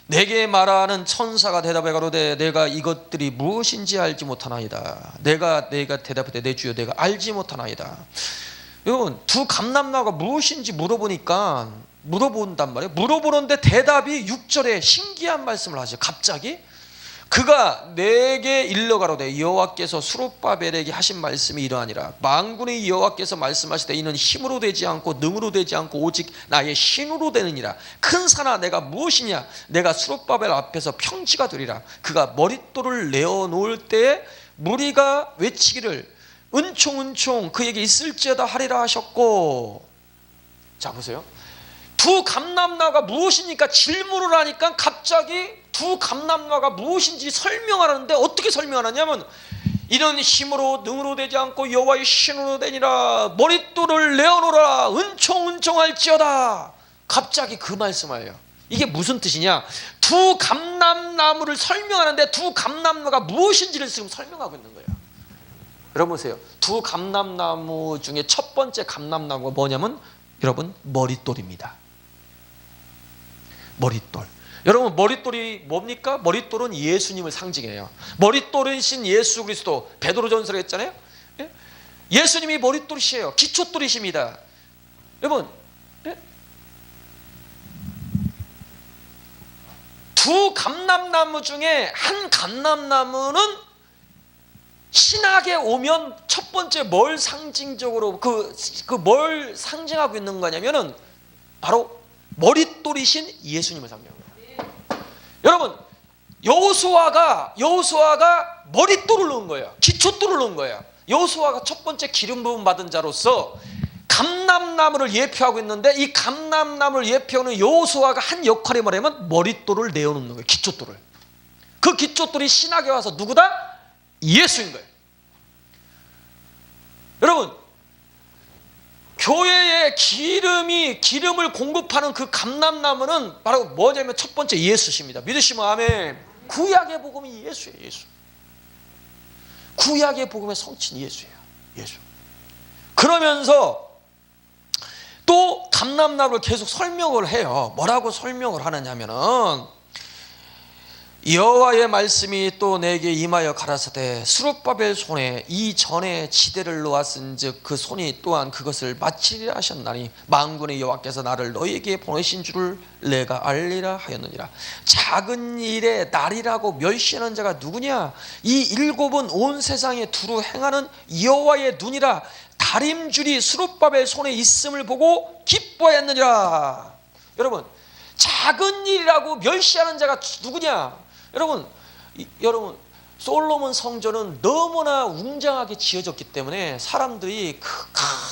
내게 말하는 천사가 대답해 가로되 내가 이것들이 무엇인지 알지 못하나이다. 내가 대답하되 내 주여 내가 알지 못하나이다. 여러분, 두 감람나무가 무엇인지 물어본단 말이에요. 물어보는데 대답이 6절에 신기한 말씀을 하죠. 갑자기 그가 내게 일러가로되 여호와께서 스룹바벨에게 하신 말씀이 이러하니라. 만군의 여호와께서 말씀하시되 이는 힘으로 되지 않고 능으로 되지 않고 오직 나의 신으로 되느니라. 큰 산아 내가 무엇이냐. 내가 스룹바벨 앞에서 평지가 되리라. 그가 머릿돌을 내어놓을 때에 무리가 외치기를 은총은총 그에게 있을지어다 하리라 하셨고. 자 보세요. 두 감람나무가 무엇이니까 질문을 하니까 갑자기 두 감람나무가 무엇인지 설명하는데 어떻게 설명하느냐면 이런 힘으로 능으로 되지 않고 여호와의 신으로 되니라. 머릿돌을 내어놓으라. 은총은총할지어다. 갑자기 그 말씀이에요. 이게 무슨 뜻이냐. 두 감람나무를 설명하는데 두 감람나무가 무엇인지를 지금 설명하고 있는 거예요. 여러분 보세요. 두 감람나무 중에 첫 번째 감람나무가 뭐냐면 여러분 머릿돌입니다. 머릿돌. 여러분 머릿돌이 뭡니까? 머릿돌은 예수님을 상징해요. 머릿돌이신 예수 그리스도. 베드로전서에 했잖아요. 예수님이 머릿돌이시에요. 기초돌이십니다. 여러분 두 감람나무 중에 한 감람나무는 신학에 오면 첫 번째 뭘 상징적으로 뭘 상징하고 있는 거냐면은 바로 머릿돌이신 예수님을 상징합니다. 여러분 여호수아가 머릿돌을 놓은 거예요. 기초돌을 놓은 거예요. 여호수아가 첫 번째 기름 부음 받은 자로서 감람나무를 예표하고 있는데 이 감람나무를 예표하는 여호수아가 한 역할이 뭐냐면 머릿돌을 내어놓는 거예요. 기초돌을. 그 기초돌이 신학에 와서 누구다? 예수인 거예요. 여러분 교회에 기름을 공급하는 그 감람나무는 바로 뭐냐면 첫 번째 예수십니다. 믿으시면 아멘. 구약의 복음이 예수예요. 예수. 구약의 복음의 성취는 예수예요. 예수. 그러면서 또 감람나무를 계속 설명을 해요. 뭐라고 설명을 하느냐면은 여호와의 말씀이 또 내게 임하여 가라사대 스룹바벨 손에 이전에 지대를 놓았은즉 그 손이 또한 그것을 마치리라 하셨나니 만군의 여호와께서 나를 너희에게 보내신 줄을 내가 알리라 하였느니라. 작은 일에 날이라고 멸시하는 자가 누구냐. 이 일곱은 온 세상에 두루 행하는 여호와의 눈이라. 다림줄이 스룹바벨 손에 있음을 보고 기뻐했느니라. 여러분 작은 일이라고 멸시하는 자가 누구냐. 여러분 솔로몬 성전은 너무나 웅장하게 지어졌기 때문에 사람들이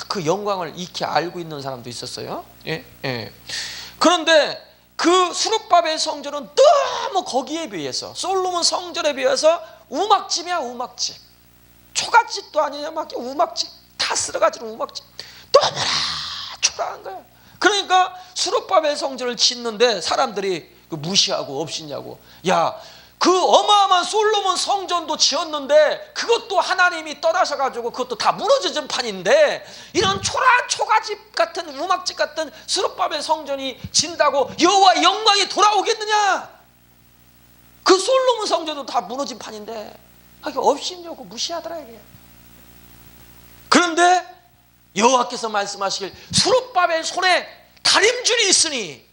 그 영광을 익히 알고 있는 사람도 있었어요. 그런데 그 스룹바벨 성전은 너무 거기에 비해서 솔로몬 성전에 비해서 우막집이야. 우막집. 초가집도 아니냐. 막 우막집. 다 쓸어가지고 우막집. 너무나 초라한 거야. 그러니까 스룹바벨 성전을 짓는데 사람들이 무시하고 없이냐고. 야, 그 어마어마한 솔로몬 성전도 지었는데 그것도 하나님이 떠나셔가지고 그것도 다 무너져진 판인데 이런 초가집 같은 우막집 같은 스룹바벨 성전이 진다고 여호와의 영광이 돌아오겠느냐. 그 솔로몬 성전도 다 무너진 판인데 없이냐고 무시하더라 이게. 그런데 여호와께서 말씀하시길 스룹바벨 손에 다림줄이 있으니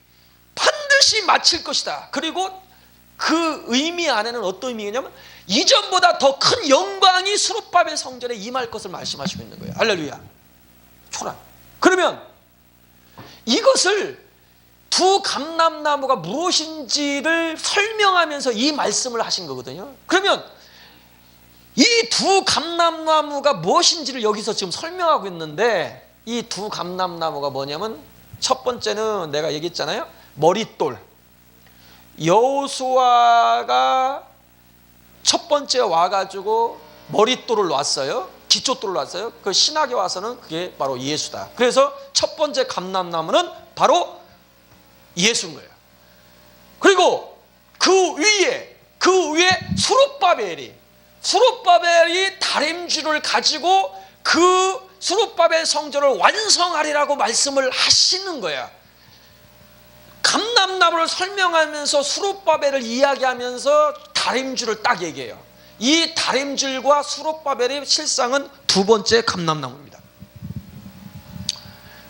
반드시 마칠 것이다. 그리고 그 의미 안에는 어떤 의미냐면 이전보다 더 큰 영광이 스룹바벨 성전에 임할 것을 말씀하시고 있는 거예요. 할렐루야. 초란. 그러면 이것을 두 감람나무가 무엇인지를 설명하면서 이 말씀을 하신 거거든요. 그러면 이 두 감람나무가 무엇인지를 여기서 지금 설명하고 있는데 이 두 감람나무가 뭐냐면 첫 번째는 내가 얘기했잖아요. 머릿돌. 여호수아가 첫 번째 와가지고 머릿돌을 놨어요. 기초돌을 놨어요. 그 신학에 와서는 그게 바로 예수다. 그래서 첫 번째 감람나무는 바로 예수인 거예요. 그리고 그 위에 스룹바벨이 다림줄을 가지고 그 스룹바벨 성전을 완성하리라고 말씀을 하시는 거야. 감람나무를 설명하면서 수룹바벨을 이야기하면서 다림줄을 딱 얘기해요. 이 다림줄과 수룹바벨이 실상은 두 번째 감람나무입니다.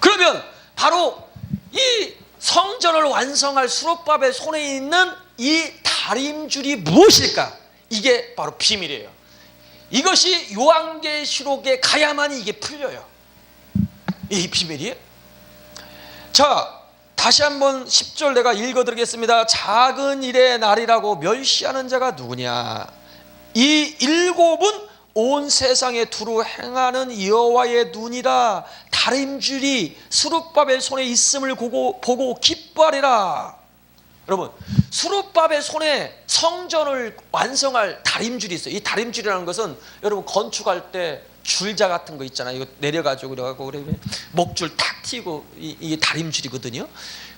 그러면 바로 이 성전을 완성할 수룹바벨 손에 있는 이 다림줄이 무엇일까? 이게 바로 비밀이에요. 이것이 요한계시록에 가야만이 이게 풀려요. 이 비밀이에요. 자, 다시 한번 10절 내가 읽어드리겠습니다. 작은 일의 날이라고 멸시하는 자가 누구냐? 이 일곱은 온 세상에 두루 행하는 여호와의 눈이라. 다림줄이 수룹바벨 손에 있음을 보고 기뻐하리라. 여러분, 수룹바벨 손에 성전을 완성할 다림줄이 있어요. 이 다림줄이라는 것은 여러분 건축할 때 줄자 같은 거 있잖아요. 이거 내려가지고 그래가지고 목줄 탁 튀고 이게 다림줄이거든요.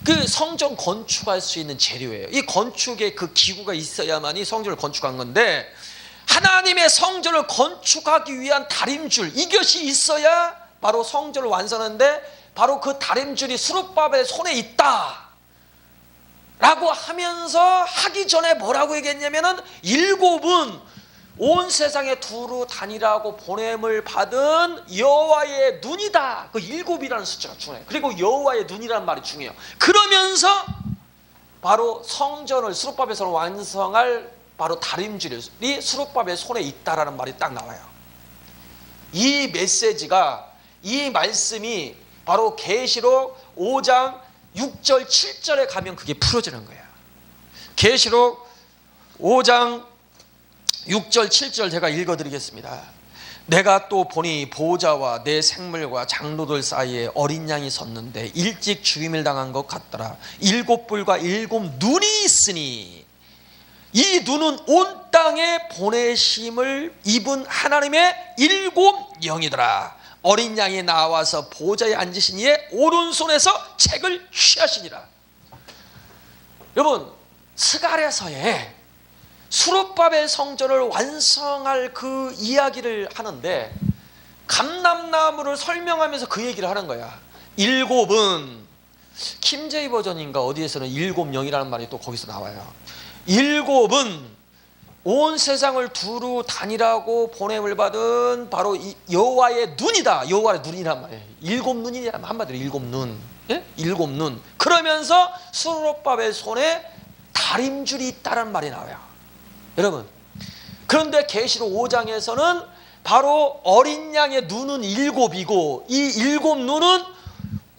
그 성전 건축할 수 있는 재료예요. 이 건축에 그 기구가 있어야만이 성전을 건축한 건데, 하나님의 성전을 건축하기 위한 다림줄, 이것이 있어야 바로 성전을 완성하는데, 바로 그 다림줄이 수룹바벨 손에 있다 라고 하면서 하기 전에 뭐라고 얘기했냐면은 일곱은 온 세상에 두루 다니라고 보냄을 받은 여호와의 눈이다. 그 일곱이라는 숫자가 중요해요. 그리고 여호와의 눈이라는 말이 중요해요. 그러면서 바로 성전을 수룹바벨 손을 완성할 바로 다림줄이 수룹바벨 손에 있다라는 말이 딱 나와요. 이 메시지가, 이 말씀이 바로 계시록 5장 6절 7절에 가면 그게 풀어지는 거예요. 계시록 5장 6절 7절 제가 읽어드리겠습니다. 내가 또 보니 보호자와 내 생물과 장로들 사이에 어린 양이 섰는데 일찍 죽임을 당한 것 같더라. 일곱 뿔과 일곱 눈이 있으니 이 눈은 온 땅에 보내심을 입은 하나님의 일곱 영이더라. 어린 양이 나와서 보호자에 앉으신 이의 오른손에서 책을 취하시니라. 여러분, 스가랴서에 수룹바벨 성전을 완성할 그 이야기를 하는데, 감람나무를 설명하면서 그 얘기를 하는 거야. 일곱은, 킴제이 버전인가 어디에서는 일곱 영이라는 말이 또 거기서 나와요. 일곱은 온 세상을 두루 다니라고 보냄을 받은 바로 여호와의 눈이다. 여호와의 눈이란 말이에요. 일곱 눈이란 한마디로 일곱 눈. 예? 일곱 눈. 그러면서 수룹바벨 손에 다림줄이 있다는 말이 나와요. 여러분, 그런데 계시록 5장에서는 바로 어린 양의 눈은 일곱이고, 이 일곱 눈은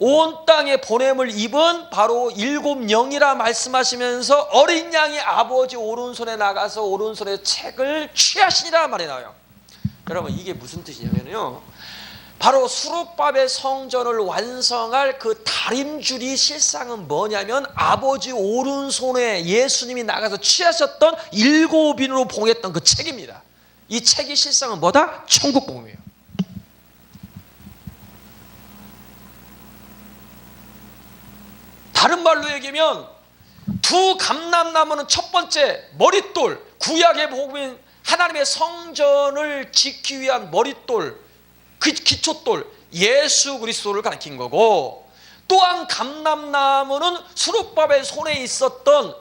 온 땅에 보냄을 입은 바로 일곱 영이라 말씀하시면서 어린 양이 아버지 오른손에 나가서 오른손에 책을 취하시니라 말이 나와요. 여러분, 이게 무슨 뜻이냐면요, 바로 수룹바벨 성전을 완성할 그 다림줄이 실상은 뭐냐면 아버지 오른손에 예수님이 나가서 취하셨던 일곱 인으로 봉했던 그 책입니다. 이 책이 실상은 뭐다? 천국복음이에요. 다른 말로 얘기하면 두 감람나무는 첫 번째 머릿돌, 구약의 복음인 하나님의 성전을 지키기 위한 머릿돌, 그 기초돌 예수 그리스도를 가리킨 거고, 또한 감람나무는 수룹바벨 손에 있었던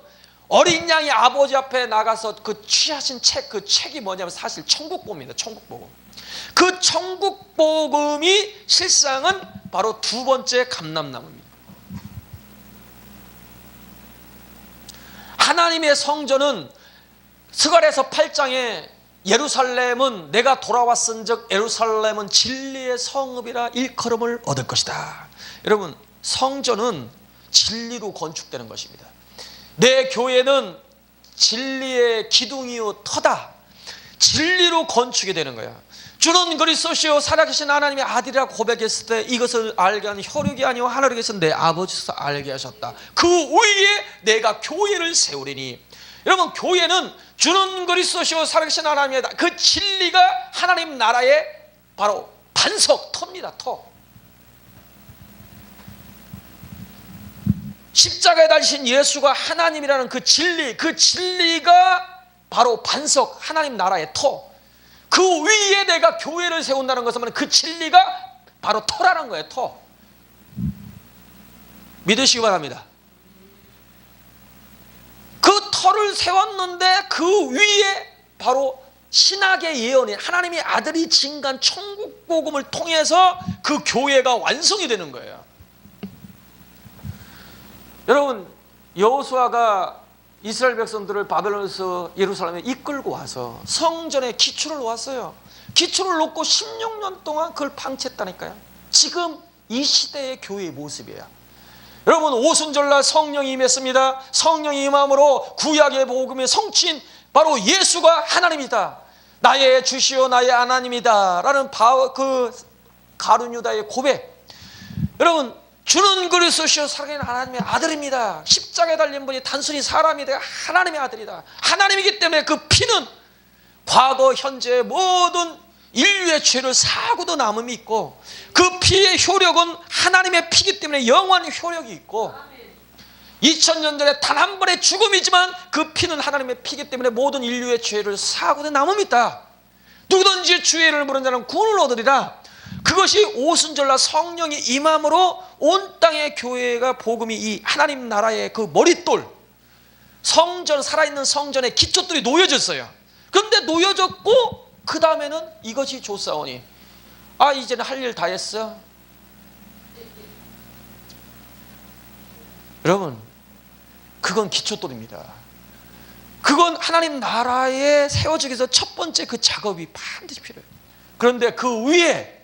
어린 양이 아버지 앞에 나가서 그 취하신 책, 그 책이 뭐냐면 사실 천국복음입니다. 천국복음. 그 천국복음이 실상은 바로 두 번째 감람나무입니다. 하나님의 성전은 스가랴서 8장에 예루살렘은 내가 돌아왔은즉 예루살렘은 진리의 성읍이라 일컬음을 얻을 것이다. 여러분, 성전은 진리로 건축되는 것입니다. 내 교회는 진리의 기둥이요 터다. 진리로 건축이 되는 거야. 주는 그리스도시요 살아계신 하나님의 아들이라고 고백했을 때 이것을 알게 하는 혈육이 아니요 하늘에 계신 내 아버지께서 알게 하셨다. 그 위에 내가 교회를 세우리니. 여러분, 교회는 주는 그리스도시요 살아계신 하나님의 그 진리가 하나님 나라의 바로 반석, 터입니다. 터. 십자가에 달리신 예수가 하나님이라는 그 진리, 그 진리가 바로 반석, 하나님 나라의 터. 그 위에 내가 교회를 세운다는 것은 그 진리가 바로 터라는 거예요. 터. 믿으시기 바랍니다. 터를 세웠는데 그 위에 바로 신학의 예언인 하나님의 아들이 증거한 천국 복음을 통해서 그 교회가 완성이 되는 거예요. 여러분, 여호수아가 이스라엘 백성들을 바벨론에서 예루살렘에 이끌고 와서 성전에 기초를 놓았어요. 기초를 놓고 16년 동안 그걸 방치했다니까요. 지금 이 시대의 교회의 모습이에요. 여러분, 오순절날 성령이 임했습니다. 성령이 임함으로 구약의 복음의 성취인 바로 예수가 하나님이다, 나의 주시오 나의 하나님이다 라는 그 가룟 유다의 고백. 여러분, 주는 그리스도시요 살아계신 하나님의 아들입니다. 십자가에 달린 분이 단순히 사람이 되어 하나님의 아들이다. 하나님이기 때문에 그 피는 과거 현재 모든 인류의 죄를 사고도 남음이 있고, 그 피의 효력은 하나님의 피기 때문에 영원히 효력이 있고, 2000년 전에 단 한 번의 죽음이지만 그 피는 하나님의 피기 때문에 모든 인류의 죄를 사고도 남음이 있다. 누구든지 주의 이름을 부르는 자는 구원을 얻으리라. 그것이 오순절날 성령이 임함으로 온 땅의 교회가 복음이 이 하나님 나라의 그 머릿돌 성전, 살아있는 성전의 기초돌이 놓여졌어요. 그런데 놓여졌고 그 다음에는 이것이 좋사오니, 아 이제는 할 일 다 했어. 여러분, 그건 기초돌입니다. 그건 하나님 나라에 세워지기 위해서 첫 번째 그 작업이 반드시 필요해요. 그런데 그 위에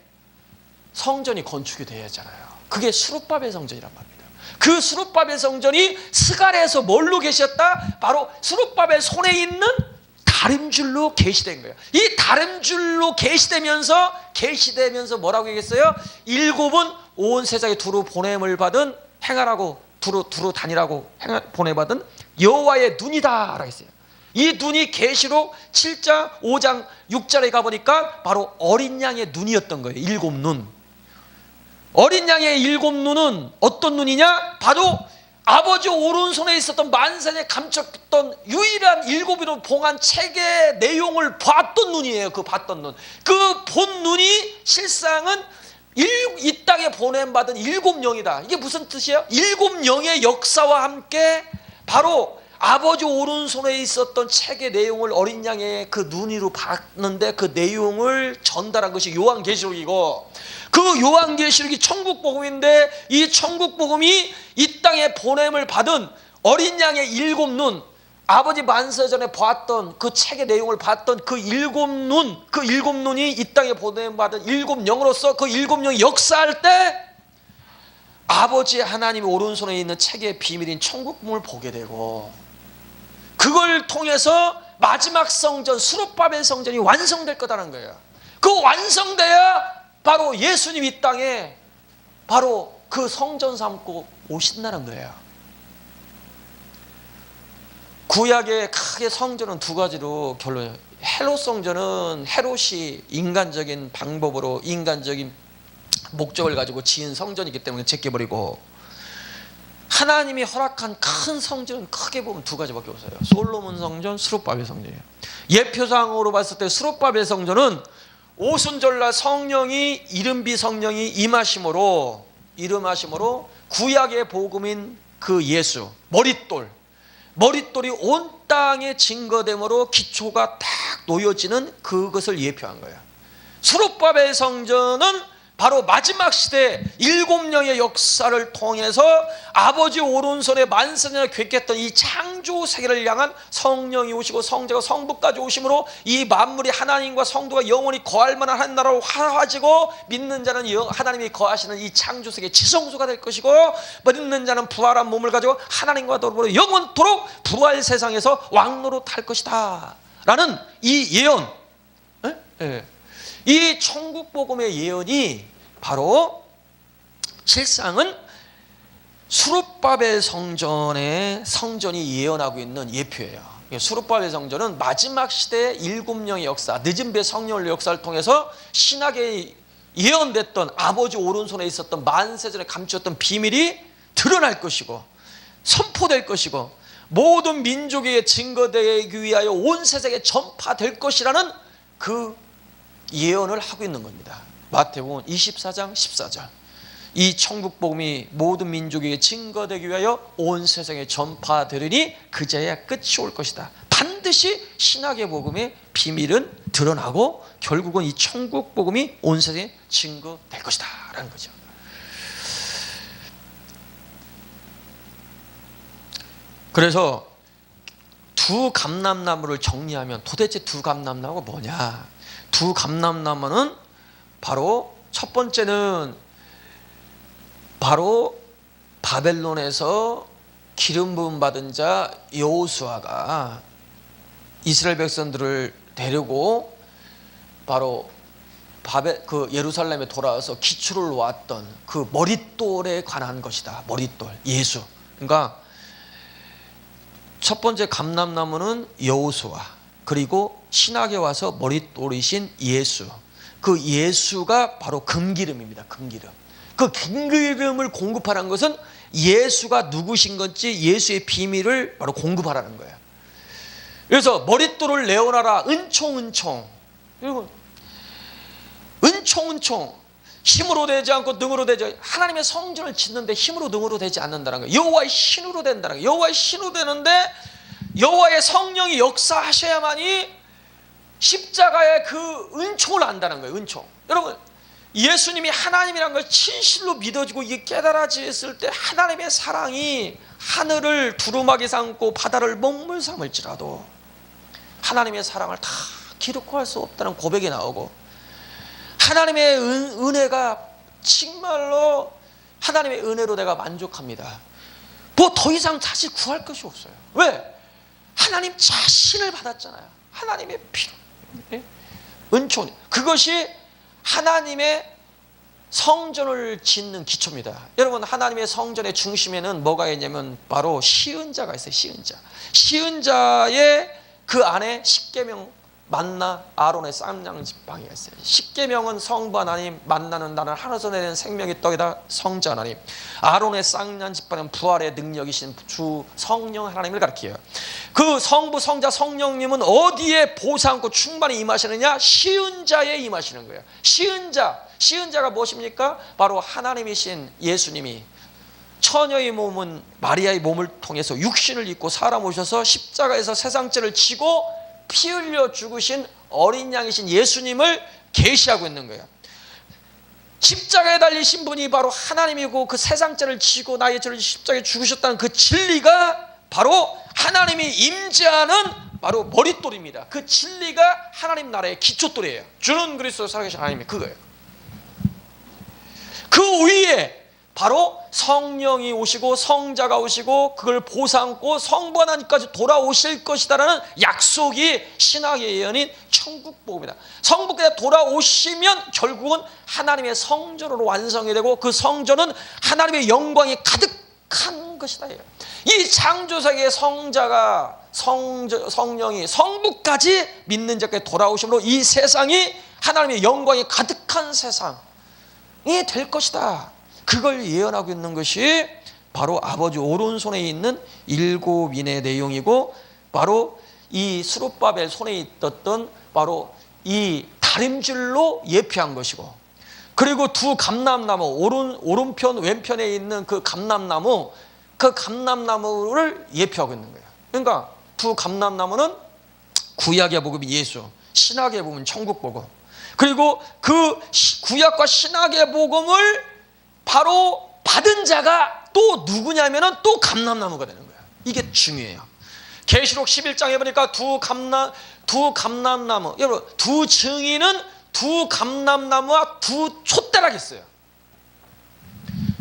성전이 건축이 되어야 하잖아요. 그게 수룹바벨 성전이란 말입니다. 그 수룹바벨 성전이 스갈에서 뭘로 계셨다? 바로 수룹바벨 손에 있는 다림줄로 계시된 거예요. 이 다림줄로 계시되면서 뭐라고 얘기했어요? 일곱은 온 세상에 두루 보냄을 받은 행하라고 두루 다니라고 보내받은 여호와의 눈이다 라고 했어요. 이 눈이 계시록 7장 5장 6절에 가보니까 바로 어린 양의 눈이었던 거예요. 일곱 눈. 어린 양의 일곱 눈은 어떤 눈이냐? 바로 아버지 오른손에 있었던 만세에 감췄던 유일한 일곱으로 봉한 책의 내용을 봤던 눈이에요. 그 봤던 눈. 그 본 눈이 실상은 이 땅에 보냄받은 일곱 영이다. 이게 무슨 뜻이에요? 일곱 영의 역사와 함께 바로 아버지 오른손에 있었던 책의 내용을 어린 양의 그 눈으로 봤는데 그 내용을 전달한 것이 요한계시록이고, 그 요한계시록이 천국복음인데 이 천국복음이 이 땅에 보냄을 받은 어린 양의 일곱 눈, 아버지 만세전에 보았던 그 책의 내용을 봤던 그 일곱 눈, 그 일곱 눈이 이 땅에 보냄받은 일곱 영으로서 그 일곱 영이 역사할 때 아버지 하나님의 오른손에 있는 책의 비밀인 천국복음을 보게 되고, 그걸 통해서 마지막 성전 수룹바벨 성전이 완성될 거다는 거예요. 그 완성돼야 바로 예수님 이 땅에 바로 그 성전 삼고 오신다는 거예요. 구약의 크게 성전은 두 가지로 결론해요. 헤롯 성전은 헤롯이 인간적인 방법으로 인간적인 목적을 가지고 지은 성전이기 때문에 제껴버리고, 하나님이 허락한 큰 성전은 크게 보면 두 가지밖에 없어요. 솔로몬 성전, 수룹바벨 성전이에요. 예표상으로 봤을 때 수룹바벨 성전은 오순절날 성령이 이른비 성령이 임하심으로 구약의 복음인 그 예수 머릿돌이 온 땅에 증거됨으로 기초가 딱 놓여지는 그것을 예표한 거예요. 수룹바벨 성전은 바로 마지막 시대 일곱 영의 역사를 통해서 아버지 오른손에 만세년에 계획했던 이 창조 세계를 향한 성령이 오시고 성자가 성부까지 오심으로 이 만물이 하나님과 성도가 영원히 거할 만한 한 나라로 화가지고, 믿는 자는 하나님이 거하시는 이 창조 세계 지성소가 될 것이고, 믿는 자는 부활한 몸을 가지고 하나님과 더불어 영원토록 부활 세상에서 왕노로 탈 것이다 라는 이 예언, 이 천국 복음의 예언이 바로 실상은 수룹바벨 성전이 예언하고 있는 예표예요. 수룹바벨 성전은 마지막 시대의 일곱 영의 역사, 늦은 배 성령의 역사를 통해서 신학에 예언됐던 아버지 오른손에 있었던 만세전에 감추었던 비밀이 드러날 것이고 선포될 것이고, 모든 민족에게 증거되기 위하여 온 세상에 전파될 것이라는 그 예언을 하고 있는 겁니다. 마태복음 24장 14절. 이 천국복음이 모든 민족에게 증거되기 위하여 온 세상에 전파되리니 그제야 끝이 올 것이다. 반드시 신약의 복음의 비밀은 드러나고 결국은 이 천국복음이 온 세상에 증거될 것이다 라는 거죠. 그래서 두 감람나무를 정리하면 도대체 두 감람나무가 뭐냐? 두 감람나무는 바로 첫 번째는 바로 바벨론에서 기름 부음 받은 자 여호수아가 이스라엘 백성들을 데리고 바로 그 예루살렘에 돌아와서 기초를 놓았던 그 머릿돌에 관한 것이다. 머릿돌 예수. 그러니까 첫 번째 감람나무는 여호수아, 그리고 신약에 와서 머릿돌이신 예수. 그 예수가 바로 금기름입니다. 금기름. 그 금기름을 공급하라는 것은 예수가 누구신 건지 예수의 비밀을 바로 공급하라는 거예요. 그래서 머릿돌을 내어놔라. 은총은총. 그리고 은총은총. 힘으로 되지 않고 능으로 되지, 하나님의 성전을 짓는데 힘으로 능으로 되지 않는다는 거예요. 여호와의 신으로 된다는 거예요. 여호와의 신으로 되는데 여호와의 성령이 역사하셔야만이 십자가의 그 은총을 안다는 거예요. 은총. 여러분, 예수님이 하나님이라는 걸 진실로 믿어지고 이게 깨달아졌을 때 하나님의 사랑이 하늘을 두루마기 삼고 바다를 먹물 삼을지라도 하나님의 사랑을 다 기록할 수 없다는 고백이 나오고, 하나님의 은혜가 정말로 하나님의 은혜로 내가 만족합니다. 뭐 더 이상 사실 구할 것이 없어요. 왜? 하나님 자신을 받았잖아요. 하나님의 피로, 은총. 그것이 하나님의 성전을 짓는 기초입니다. 여러분, 하나님의 성전의 중심에는 뭐가 있냐면 바로 시은자가 있어요. 시은자. 시은자의 그 안에 십계명, 만나, 아론의 쌍양 지팡이가 있어요. 십계명은 성부 하나님, 만나는 나는 하늘에서 내린 생명의 떡이다, 성자 하나님. 아론의 쌍양 지팡이는 부활의 능력이신 주 성령 하나님을 가리켜요. 그 성부, 성자, 성령님은 어디에 보상고 충만히 임하시느냐? 시은자에 임하시는 거예요. 시은자가 무엇입니까? 바로 하나님이신 예수님이 처녀의 몸은 마리아의 몸을 통해서 육신을 입고 사람 오셔서 십자가에서 세상죄를 지고 피 흘려 죽으신 어린 양이신 예수님을 계시하고 있는 거예요. 십자가에 달리신 분이 바로 하나님이고 그 세상죄를 지고 나의 죄를 십자가에 죽으셨다는 그 진리가 바로 하나님이 임재하는 바로 머릿돌입니다. 그 진리가 하나님 나라의 기초돌이에요. 주는 그리스도 살아계신 하나님이 그거예요. 그 위에 바로 성령이 오시고 성자가 오시고 그걸 보상고 성부 하나님까지 돌아오실 것이다라는 약속이 신학의 예언인 천국복음이다. 성부께서 돌아오시면 결국은 하나님의 성전으로 완성이 되고 그 성전은 하나님의 영광이 가득한 것이다. 이 창조세계의 성자가 성령이 성부까지 믿는 자께 돌아오심으로 이 세상이 하나님의 영광이 가득한 세상이 될 것이다. 그걸 예언하고 있는 것이 바로 아버지 오른손에 있는 7인의 내용이고, 바로 이 스룹바벨 손에 있었던 바로 이 다림줄로 예표한 것이고, 그리고 두 감람나무, 오른편 왼편에 있는 그 감람나무, 그 감람나무를 예표하고 있는 거예요. 그러니까 두 감람나무는 구약의 복음이 예수, 신약의 복음은 천국 복음. 그리고 그 구약과 신약의 복음을 바로 받은 자가 또 누구냐면은 또 감람나무가 되는 거예요. 이게 중요해요. 계시록 11장에 보니까 두 감람나무, 여러분, 두 증인은 두 감람나무와 두 촛대라고 했어요.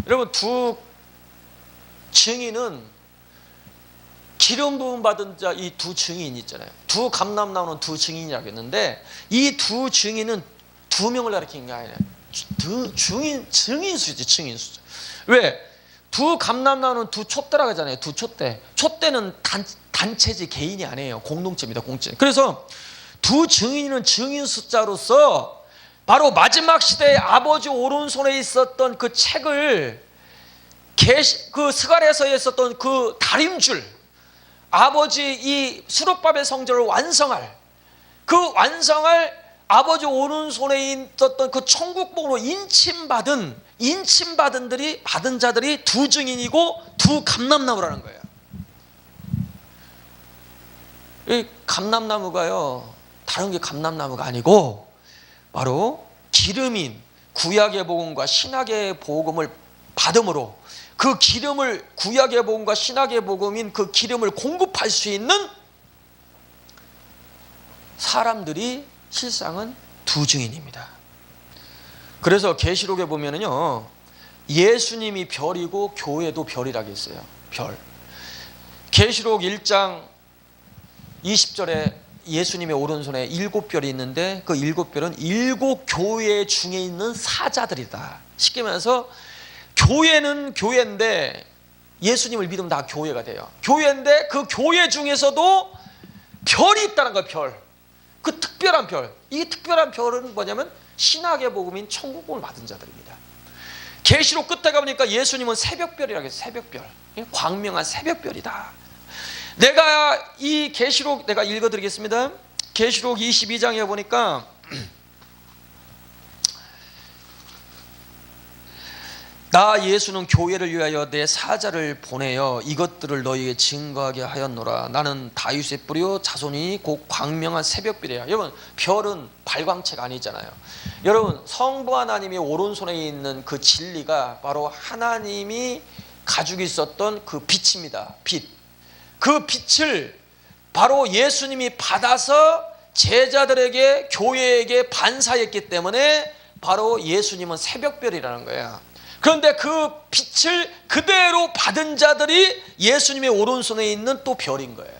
여러분, 두 증인은 기름 부음 받은 자, 이 두 증인 있잖아요. 두 감람나무는 두 증인이라고 했는데 이 두 증인은 두 명을 가리키는 게 아니라 증인수지, 증인수. 왜? 두 감람나무는 두 촛대라고 하잖아요. 두 촛대. 촛대는 단체지 개인이 아니에요. 공동체입니다. 공동체. 그래서 두 증인은 증인 숫자로서 바로 마지막 시대에 아버지 오른손에 있었던 그 책을 그 스가랴서에 있었던 그 다림줄, 아버지 이 스룹바벨 성전을 완성할 아버지 오른손에 있었던 그 천국복으로 인침받은 받은 자들이 두 증인이고 두 감람나무라는 거예요. 이 감람나무가요, 다른 게 감람나무가 아니고 바로 기름인 구약의 복음과 신약의 복음을 받음으로 그 기름을, 구약의 복음과 신약의 복음인 그 기름을 공급할 수 있는 사람들이 실상은 두 증인입니다. 그래서 계시록에 보면은요, 예수님이 별이고 교회도 별이라고 했어요. 별. 계시록 1장 20절에 예수님의 오른손에 7별이 있는데 그 7별은 7교회 중에 있는 사자들이다. 쉽게 말해서 교회는 교회인데, 예수님을 믿으면 다 교회가 돼요. 교회인데 그 교회 중에서도 별이 있다는 거예요. 별. 그 특별한 별. 이 특별한 별은 뭐냐면 신학의 복음인 천국복음을 받은 자들입니다. 계시록 끝에 가보니까 예수님은 새벽별이라고 해서 새벽별, 광명한 새벽별이다. 내가 이 계시록 내가 읽어드리겠습니다. 계시록 22장에 보니까 나 예수는 교회를 위하여 내 사자를 보내어 이것들을 너희에게 증거하게 하였노라. 나는 다윗의 뿌리요 자손이 곧 광명한 새벽별이야. 여러분, 별은 발광체가 아니잖아요. 여러분, 성부 하나님의 오른손에 있는 그 진리가 바로 하나님이 가지고 있었던 그 빛입니다. 빛. 그 빛을 바로 예수님이 받아서 제자들에게, 교회에게 반사했기 때문에 바로 예수님은 새벽별이라는 거예요. 그런데 그 빛을 그대로 받은 자들이 예수님의 오른손에 있는 또 별인 거예요.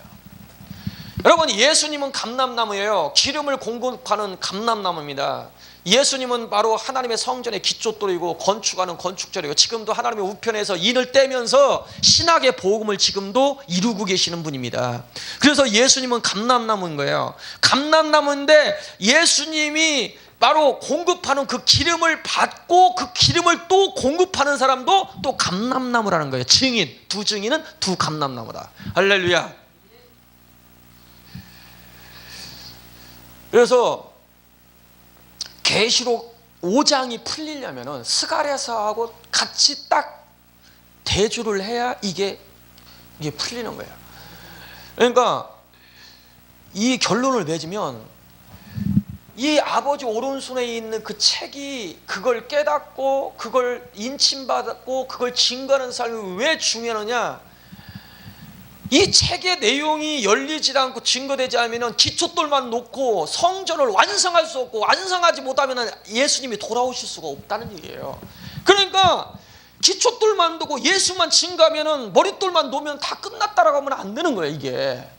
여러분, 예수님은 감람나무예요. 기름을 공급하는 감람나무입니다. 예수님은 바로 하나님의 성전의 기초돌이고 건축하는 건축자리고, 지금도 하나님의 우편에서 인을 떼면서 신학의 복음을 지금도 이루고 계시는 분입니다. 그래서 예수님은 감람나무인 거예요. 감람나무인데 예수님이 바로 공급하는 그 기름을 받고 그 기름을 또 공급하는 사람도 또 감람나무라는 거예요. 증인, 두 증인은 두 감람나무다. 할렐루야. 그래서 계시록 5장이 풀리려면은 스가랴서하고 같이 딱 대조를 해야 이게 풀리는 거예요. 그러니까 이 결론을 맺으면 이 아버지 오른손에 있는 그 책이 그걸 깨닫고 그걸 인침받았고 그걸 증거하는 삶이 왜 중요하느냐, 이 책의 내용이 열리지 않고 증거되지 않으면 기초돌만 놓고 성전을 완성할 수 없고, 완성하지 못하면 예수님이 돌아오실 수가 없다는 얘기예요. 그러니까 기초돌만 두고 예수만 증거하면, 머릿돌만 놓으면 다 끝났다라고 하면 안 되는 거예요. 이게.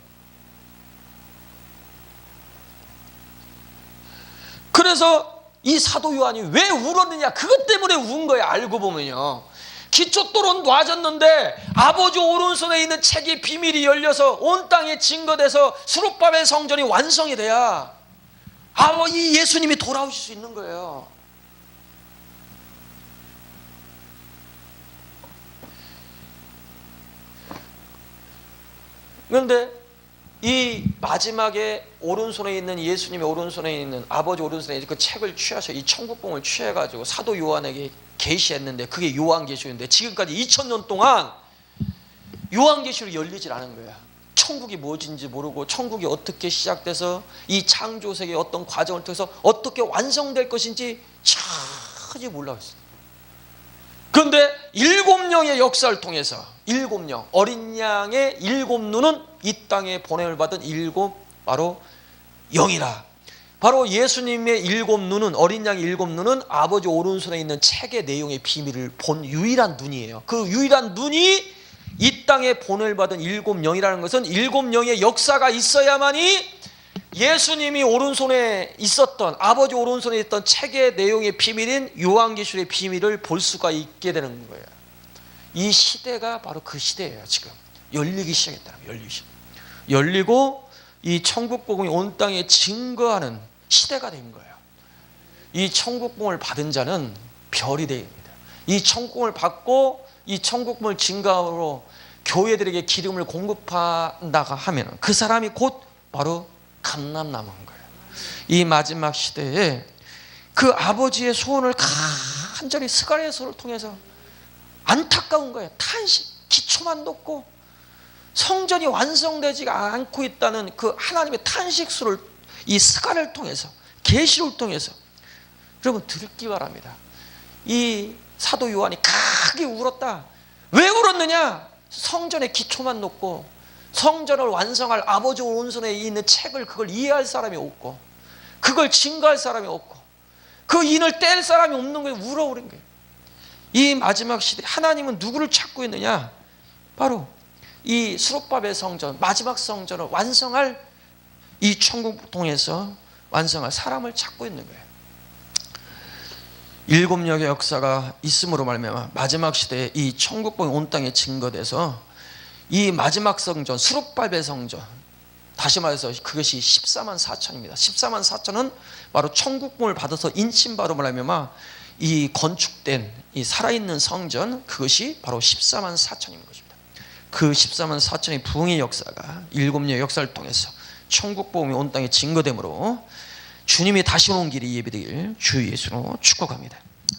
그래서 이 사도 요한이 왜 울었느냐, 그것 때문에 운 거예요. 알고 보면요, 기초돌은 놔졌는데 아버지 오른손에 있는 책의 비밀이 열려서 온 땅에 증거돼서 수룹바벨 성전이 완성이 돼야 이 예수님이 돌아오실 수 있는 거예요. 그런데 이 마지막에 오른손에 있는, 예수님의 오른손에 있는, 아버지 오른손에 있는 그 책을 취하셔, 이 천국봉을 취해가지고 사도 요한에게 계시했는데 그게 요한계시록인데 지금까지 2000년 동안 요한계시록이 열리질 않은 거야. 천국이 무엇인지 모르고, 천국이 어떻게 시작돼서 이 창조세계의 어떤 과정을 통해서 어떻게 완성될 것인지 전혀 몰라요. 그런데 7영의 역사를 통해서, 7영, 어린 양의 7눈은 이 땅에 보냄을 받은 7 바로 영이라. 바로 예수님의 7눈은, 어린 양의 7눈은 아버지 오른손에 있는 책의 내용의 비밀을 본 유일한 눈이에요. 그 유일한 눈이 이 땅에 보냄을 받은 7영이라는 것은 7영의 역사가 있어야만이 예수님이 오른손에 있었던, 아버지 오른손에 있던 책의 내용의 비밀인 요한계시록의 비밀을 볼 수가 있게 되는 거예요. 이 시대가 바로 그 시대예요. 지금 열리기 시작했다는 거예요. 열리고 이 천국복음이 온 땅에 증거하는 시대가 된 거예요. 이 천국복음을 받은 자는 별이 됩니다. 이 천국복음을 받고 이 천국복음을 증거함으로 교회들에게 기름을 공급한다가 하면 그 사람이 곧 바로 감람나무인 거예요. 이 마지막 시대에 그 아버지의 소원을 간절히 스가랴서를 통해서 안타까운 거예요. 탄식, 기초만 놓고 성전이 완성되지가 않고 있다는 그 하나님의 탄식수를 이 스가랴를 통해서, 계시를 통해서 여러분 듣기 바랍니다. 이 사도 요한이 크게 울었다. 왜 울었느냐? 성전의 기초만 놓고 성전을 완성할 아버지 오른손에 있는 책을 그걸 이해할 사람이 없고 그걸 증거할 사람이 없고 그 인을 뗄 사람이 없는 거예요. 울어오른 거예요. 이 마지막 시대 하나님은 누구를 찾고 있느냐? 바로 이 수룹바벨 성전, 마지막 성전을 완성할 이 천국 통해서 완성할 사람을 찾고 있는 거예요. 일곱 역의 역사가 있음으로 말미암아 마지막 시대에 이 천국복이 온 땅에 증거돼서 이 마지막 성전, 수룹바벨 성전, 다시 말해서 그것이 14만 4천입니다. 14만 4천은 바로 천국복을 받아서 인침바로 말하면 이 건축된 이 살아있는 성전, 그것이 바로 14만 4천인 것입니다. 그 14만 4천의 부흥의 역사가 일곱 역 역사를 통해서 천국복음이 온 땅에 증거되므로 주님이 다시 오는 길이 예비되길 주 예수로 축복합니다.